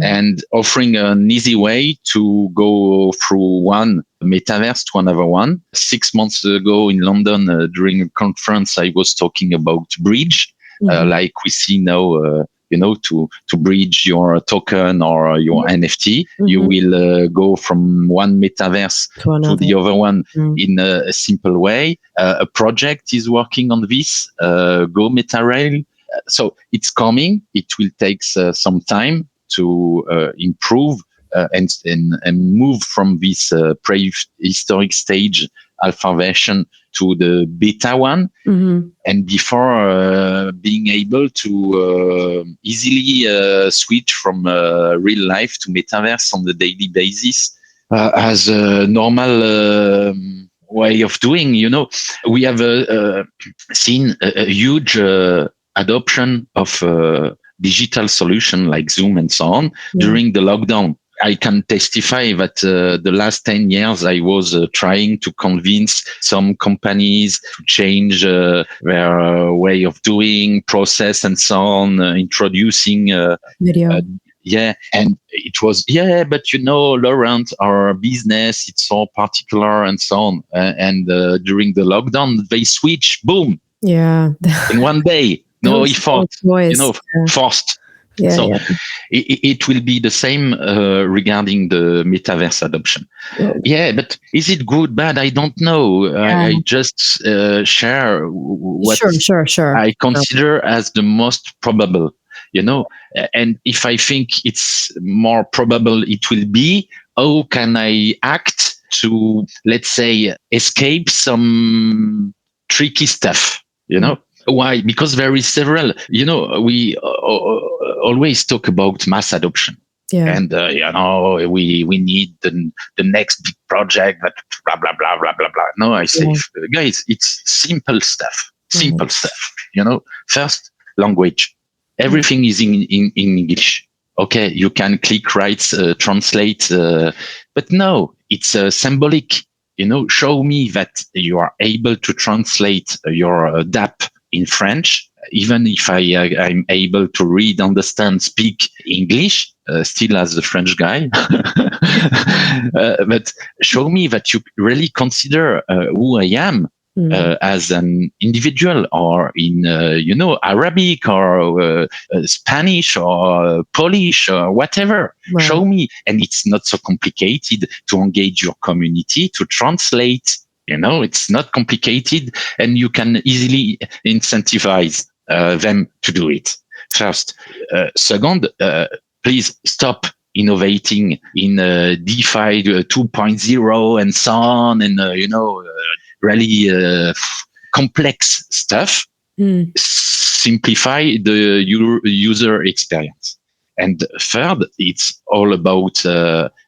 And offering an easy way to go through one metaverse to another one. 6 months ago in London, during a conference, I was talking about bridge, like we see now to bridge your token or your NFT. You will go from one metaverse to the other one in a simple way. A project is working on this, Go MetaRail. So it's coming. It will take some time to improve and move from this prehistoric stage alpha version to the beta one. And before being able to easily switch from real life to metaverse on the daily basis as a normal way of doing. We have seen a huge adoption of digital solution like Zoom and so on during the lockdown. I can testify that the last 10 years, I was trying to convince some companies to change their way of doing, process, and so on, introducing video. And it was, but Laurent, our business, it's so particular and so on. And during the lockdown, they switch, boom. Yeah. In one day. No effort, forced. It will be the same regarding the metaverse adoption. But is it good, bad? I don't know. I just share what I consider as the most probable, and if I think it's more probable it will be, how can I act to, let's say, escape some tricky stuff, Why? Because there is several, we always talk about mass adoption. And, we need the next big project, that blah, blah, blah, blah, blah, blah. No, I say, guys, it's simple stuff. First, language. Everything is in English. Okay, you can click, write, translate, but no, it's symbolic. Show me that you are able to translate your DApp in French, even if I'm able to read, understand, speak English, still as a French guy. But show me that you really consider who I am as an individual, or in, Arabic or Spanish or Polish or whatever. Right. Show me. And it's not so complicated to engage your community, to translate. It's not complicated, and you can easily incentivize them to do it. First. Second, please stop innovating in DeFi 2.0 and so on, and really complex stuff. Simplify the user experience. And third, it's all about,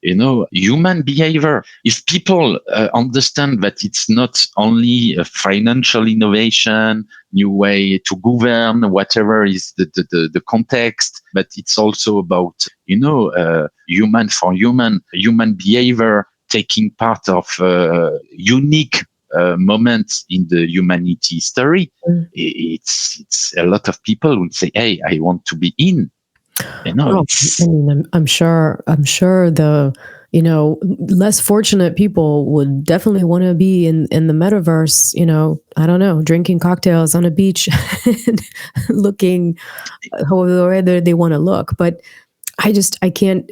human behavior. If people understand that it's not only a financial innovation, new way to govern, whatever is the context, but it's also about, human for human behavior, taking part of unique moments in the humanity story. It's a lot of people would say, hey, I want to be in. I'm sure the less fortunate people would definitely want to be in the metaverse, I don't know, drinking cocktails on a beach and looking however they want to look. But I can't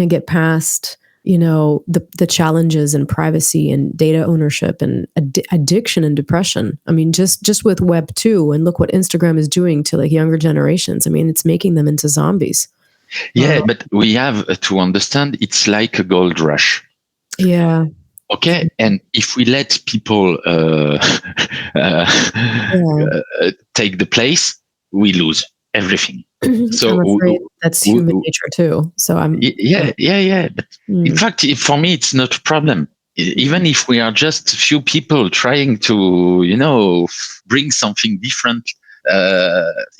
get past the challenges in privacy and data ownership and addiction and depression. I mean, just with Web2, and look what Instagram is doing to younger generations. I mean, it's making them into zombies. But we have to understand it's like a gold rush. Yeah. Okay. And if we let people take the place, we lose everything. So I'm afraid that's human nature too. So I'm. Yeah. But in fact, for me, it's not a problem. Even if we are just a few people trying to, bring something different,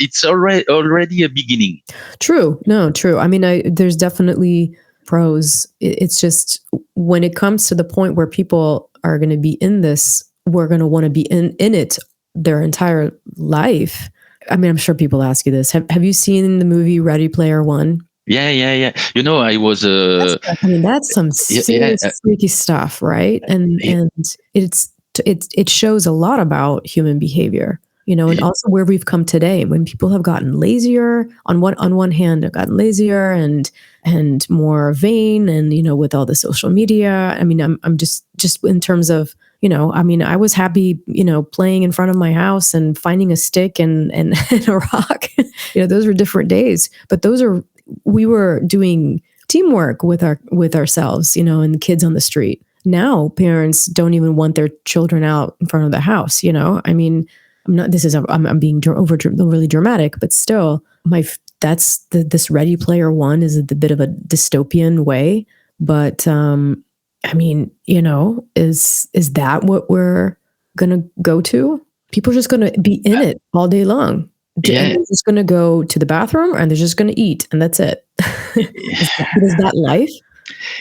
it's already a beginning. True. I mean, there's definitely pros. It's just when it comes to the point where people are going to be in this, we're going to want to be in it their entire life. I mean, I'm sure people ask you this. Have you seen the movie Ready Player One? Yeah. I was. That's some serious freaky stuff, right? And it shows a lot about human behavior. and also where we've come today, when people have gotten lazier on one hand, have gotten lazier and more vain, and with all the social media. I mean, I'm just in terms of, I mean, I was happy, playing in front of my house and finding a stick and a rock. Those were different days, but we were doing teamwork with ourselves, and the kids on the street. Now parents don't even want their children out in front of the house. I mean, I'm being overly dramatic, but still, this Ready Player One is a bit of a dystopian way. But I mean, is that what we're gonna go to? People are just gonna be in it all day long. Yeah. And they're just gonna go to the bathroom and they're just gonna eat, and that's it. Is that life?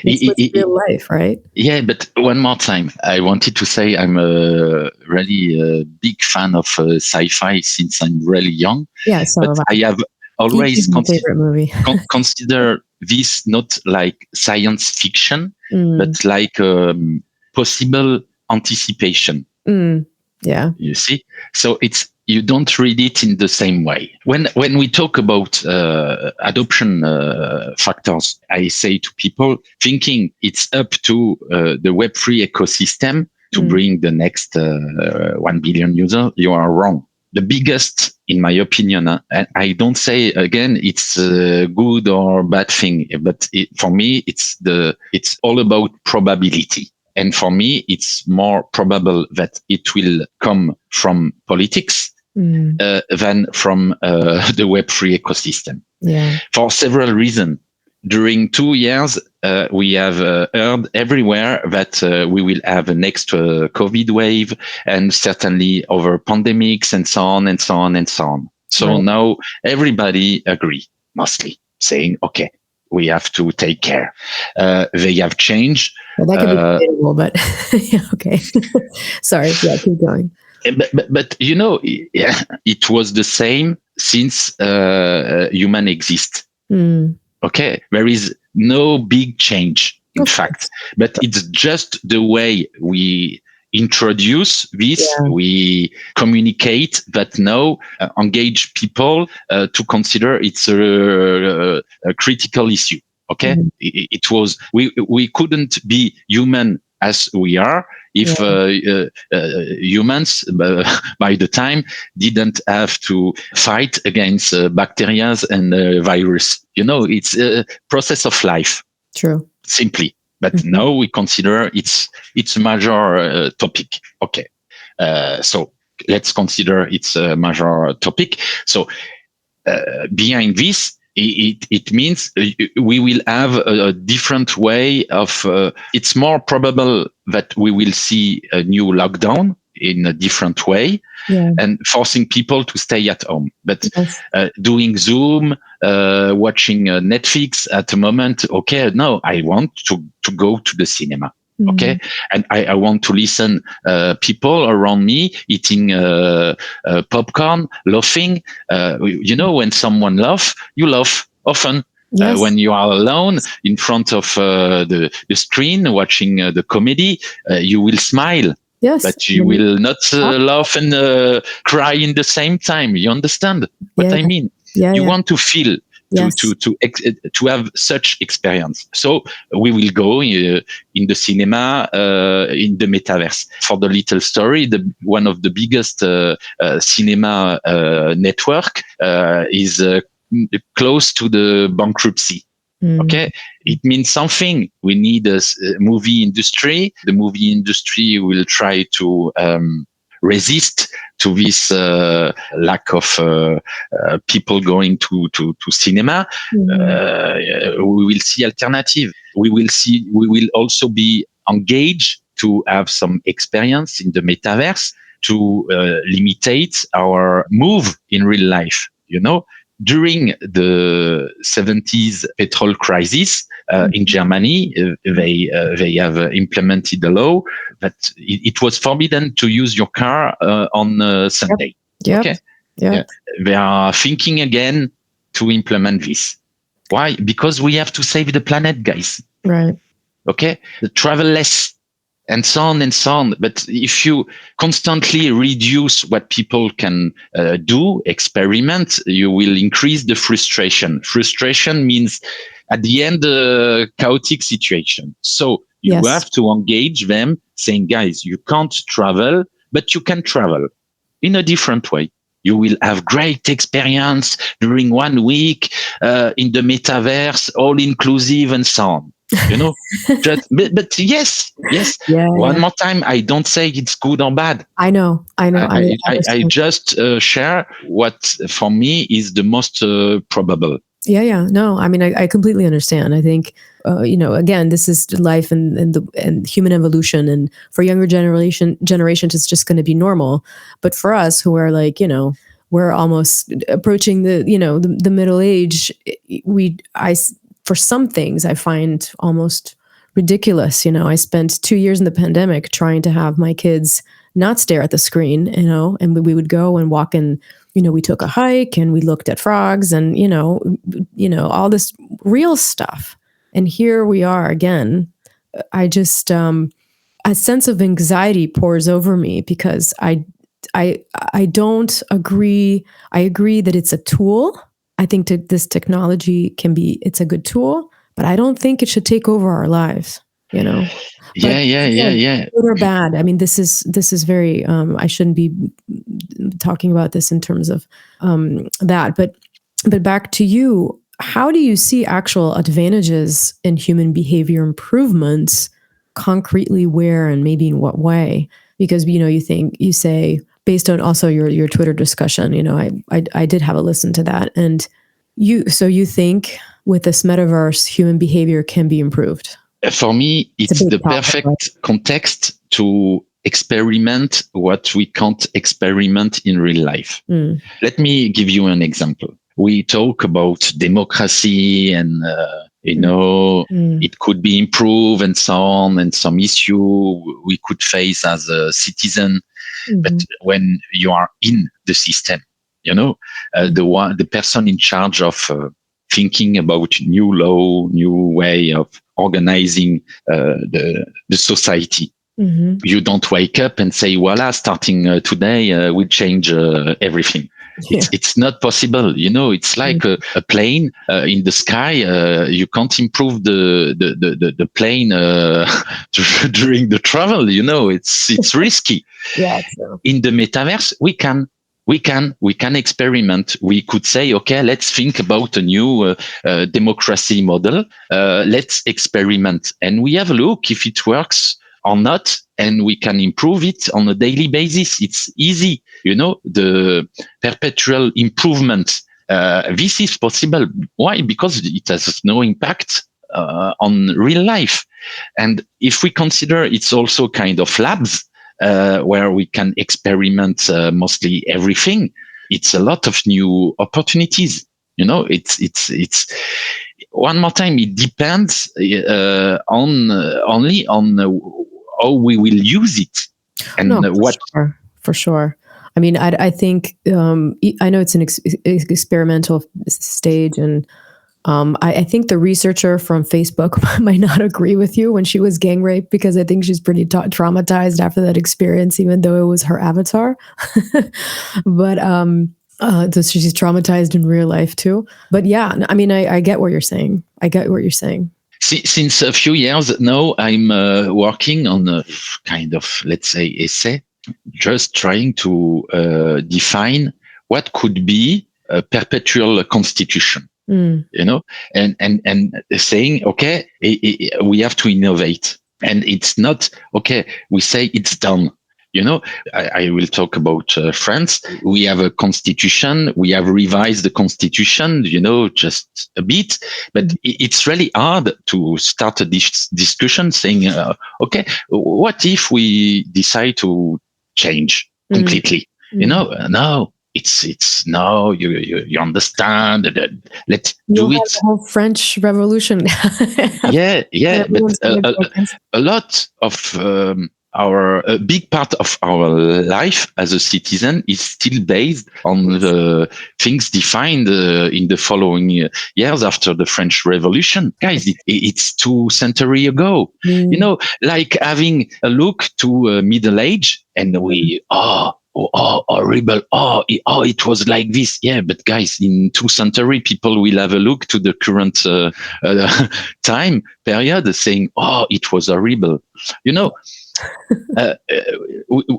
It's real life, right? Yeah, but one more time, I wanted to say I'm a really big fan of sci-fi since I'm really young. Yeah, so but I have always favorite movie. consider this not like science fiction, but like possible anticipation. Yeah, you see, so you don't read it in the same way. When we talk about adoption factors, I say to people thinking it's up to the Web3 ecosystem to bring the next 1 billion users, you are wrong. The biggest, in my opinion, and I don't say again it's a good or bad thing, but for me it's all about probability. And for me, it's more probable that it will come from politics than from the Web3 ecosystem. Yeah. For several reasons. During 2 years, we have heard everywhere that we will have a next COVID wave, and certainly other pandemics, and so on and so on and so on. So now everybody agree, mostly, saying, okay, we have to take care. They have changed. Well, that could be debatable, but yeah, okay. Sorry, yeah, keep going. But it was the same since human exist. Okay, there is no big change, in fact, but it's just the way we introduce this, we communicate that now engage people to consider it's a critical issue. Okay, it was we couldn't be human as we are if humans by the time didn't have to fight against bacteria and virus. It's a process of life. True. Simply. But now we consider it's a major topic. Okay. So let's consider it's a major topic. So behind this, it means we will have a different way of, it's more probable that we will see a new lockdown in a different way and forcing people to stay at home. But doing Zoom, watching Netflix at the moment, okay, no, I want to go to the cinema. Okay. And I want to listen, people around me eating, popcorn, laughing. When someone laughs, you laugh often. Yes. When you are alone in front of, the screen watching the comedy, you will smile. Yes. But you will not laugh and cry in the same time. You understand what I mean? You want to feel. To have such experience. So we will go in the cinema, in the Metaverse. For the little story, one of the biggest cinema network is close to the bankruptcy. Okay, it means something. We need a movie industry. The movie industry will try to resist to this lack of people going to cinema. We will see alternative. We will also be engaged to have some experience in the metaverse to limitate our move in real life. During the 70s petrol crisis in Germany, they have implemented a law that it was forbidden to use your car on Sunday. Yep. Okay. Yep. They are thinking again to implement this. Why? Because we have to save the planet, guys. Right. Okay. Travel less. and so on and so on. But if you constantly reduce what people can do, experiment, you will increase the frustration. Frustration means at the end, chaotic situation. So you have to engage them saying, guys, you can't travel, but you can travel in a different way. You will have great experience during 1 week in the metaverse, all inclusive and so on. But yes. One more time, I don't say it's good or bad. I know. I just share what for me is the most probable. Yeah. No, I mean, I completely understand. I think, again, this is life and human evolution. And for younger generations, it's just going to be normal. But for us who are like, we're almost approaching the middle age, for some things I find almost ridiculous. I spent 2 years in the pandemic trying to have my kids not stare at the screen, and we would go and walk in. We took a hike and we looked at frogs and, all this real stuff. And here we are again. I just, a sense of anxiety pours over me because I don't agree. I agree that it's a tool. I think this technology it's a good tool, but I don't think it should take over our lives, Yeah. Good or bad. I mean, this is very, I shouldn't be talking about this in terms of that, but back to you, how do you see actual advantages in human behavior improvements concretely, where and maybe in what way? Because, you say, based on also your Twitter discussion, I did have a listen to that. And you think with this metaverse, human behavior can be improved? For me, it's the perfect context to experiment what we can't experiment in real life. Let me give you an example. We talk about democracy and, it could be improved and so on, and some issue we could face as a citizen. But when you are in the system, the person in charge of thinking about new law, new way of organizing the society. You don't wake up and say, voila, starting today, we change everything. Yeah. It's not possible. It's like a plane in the sky. You can't improve the plane during the travel. It's risky. Yeah, true. In the metaverse, we can experiment. We could say, okay, let's think about a new democracy model. Let's experiment, and we have a look if it works or not, and we can improve it on a daily basis. It's easy, the perpetual improvement. This is possible. Why? Because it has no impact on real life. And if we consider it's also kind of labs, where we can experiment mostly everything, it's a lot of new opportunities. It's one more time. It depends only on how we will use it and what. For sure. I mean, I think I know it's an experimental stage, and I think the researcher from Facebook might not agree with you when she was gang raped, because I think she's pretty traumatized after that experience, even though it was her avatar. But so she's traumatized in real life too. But yeah, I mean, I get what you're saying. Since a few years now, I'm working on a kind of, let's say, essay, just trying to define what could be a perpetual constitution. And saying, okay, we have to innovate, and it's not okay. We say it's done. I will talk about France. We have a constitution. We have revised the constitution, just a bit, but it's really hard to start a discussion saying, okay, what if we decide to change completely? No. It's no, you understand that. Let's do it. The whole French Revolution. yeah, but a lot of a big part of our life as a citizen is still based on the things defined in the following years after the French Revolution. Guys, it's 2 centuries ago. Like having a look to middle age and we, horrible. It was like this. Yeah, but guys, in 2 centuries, people will have a look to the current time period saying, it was horrible.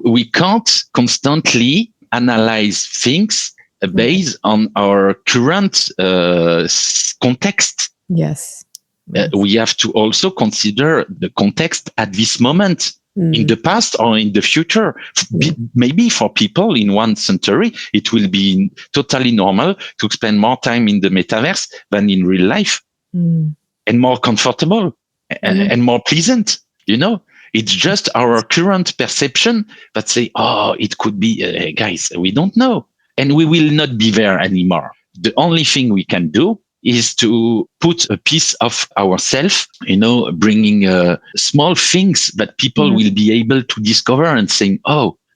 We can't constantly analyze things based on our current context. Yes. We have to also consider the context at this moment. In the past or in the future. Maybe for people in 1 century, it will be totally normal to spend more time in the metaverse than in real life, and more comfortable and more pleasant. It's just our current perception that say, it could be, guys, we don't know. And we will not be there anymore. The only thing we can do is to put a piece of ourselves, bringing small things that people will be able to discover and saying,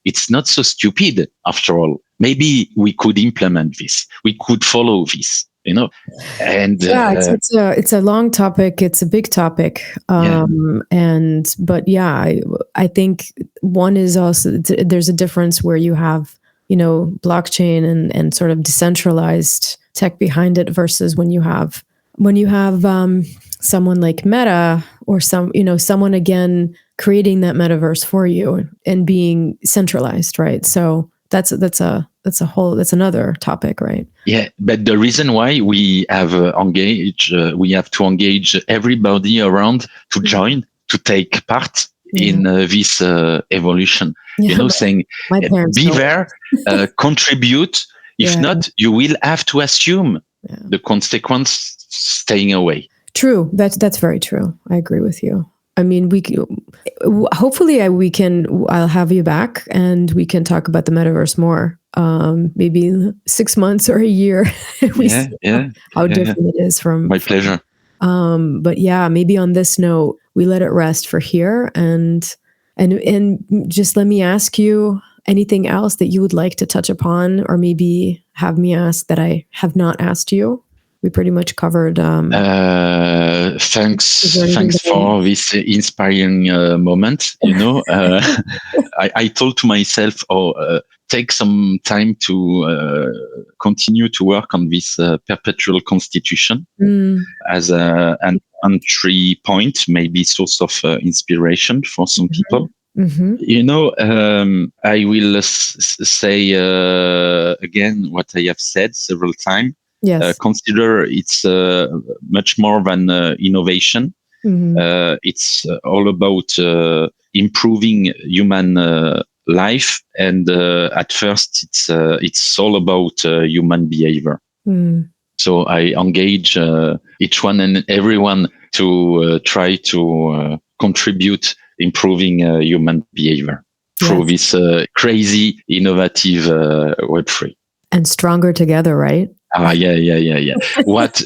it's not so stupid after all. Maybe we could implement this. We could follow this, and it's a long topic. It's a big topic. I think one is also, there's a difference where you have, blockchain and sort of decentralized tech behind it versus when you have someone like Meta or someone again creating that metaverse for you and being centralized, right? So that's another topic, right? Yeah, but the reason why we have we have to engage everybody around to join, to take part in this evolution. Saying, be there, contribute. If not, you will have to assume the consequence staying away. True. That's very true. I agree with you. I mean, hopefully I'll have you back and we can talk about the metaverse more. Maybe 6 months or a year. How different it is from. My pleasure. But yeah, maybe on this note, we let it rest for here. And just let me ask you anything else that you would like to touch upon, or maybe have me ask that I have not asked you. We pretty much covered. Thanks for this inspiring moment. I told to myself, take some time to continue to work on this perpetual constitution as an entry point, maybe source of inspiration for some people. I will say again what I have said several times. Yes. Consider it's much more than innovation. It's all about improving human life, and at first it's all about human behavior. So I engage each one and everyone to try to contribute improving human behavior through this crazy, innovative Web3. And stronger together, right? Yeah. What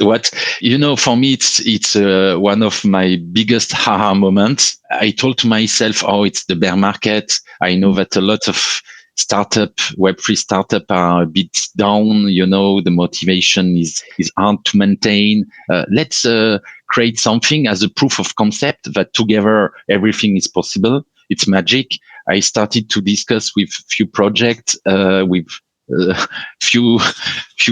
for me, it's one of my biggest aha moments. I told to myself, it's the bear market. I know that a lot of Web3 startup are a bit down. The motivation is hard to maintain. Let's create something as a proof of concept that together everything is possible. It's magic. I started to discuss with few projects with few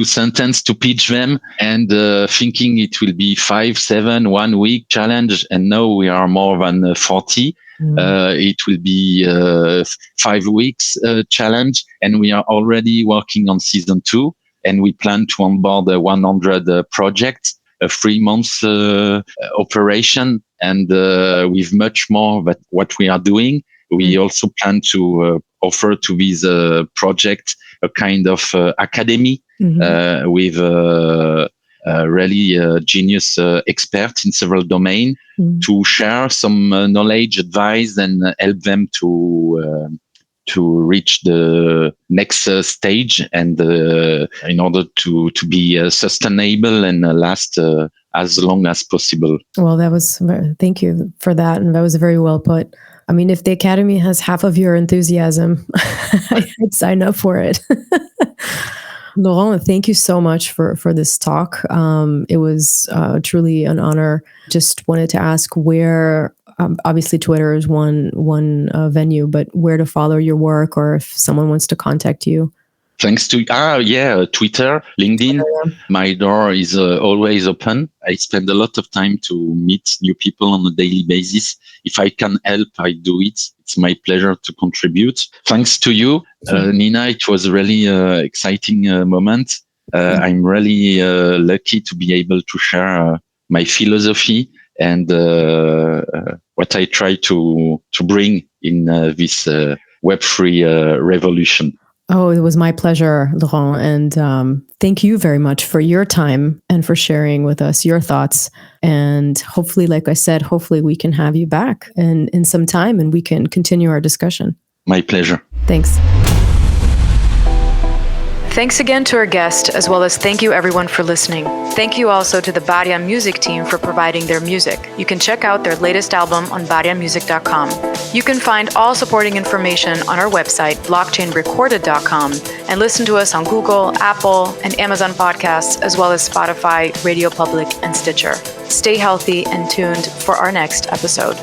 sentences to pitch them, and thinking it will be 5, 7, 1 week challenge, and now we are more than 40. It will be 5 weeks challenge, and we are already working on season 2, and we plan to onboard 100 projects, a 3 months operation, and with much more that what we are doing. We also plan to offer to these projects a kind of academy with really genius experts in several domains to share some knowledge, advice, and help them to reach the next stage, and in order to be sustainable and last as long as possible. Well, thank you for that, and that was very well put. I mean, if the Academy has half of your enthusiasm, I'd sign up for it. Laurent, thank you so much for this talk. It was truly an honor. Just wanted to ask where, obviously Twitter is one venue, but where to follow your work, or if someone wants to contact you. Thanks to Twitter, LinkedIn. My door is always open. I spend a lot of time to meet new people on a daily basis. If I can help, I do it. It's my pleasure to contribute. Thanks to you, Nina. It was really exciting moment. I'm really lucky to be able to share my philosophy and what I try to bring in this Web3 revolution. Oh, it was my pleasure, Laurent. And thank you very much for your time and for sharing with us your thoughts. And hopefully, like I said, hopefully we can have you back in some time and we can continue our discussion. My pleasure. Thanks. Thanks again to our guest, as well as thank you everyone for listening. Thank you also to the Baria music team for providing their music. You can check out their latest album on bariamusic.com. You can find all supporting information on our website, blockchainrecorded.com, and listen to us on Google, Apple, and Amazon podcasts, as well as Spotify, Radio Public, and Stitcher. Stay healthy and tuned for our next episode.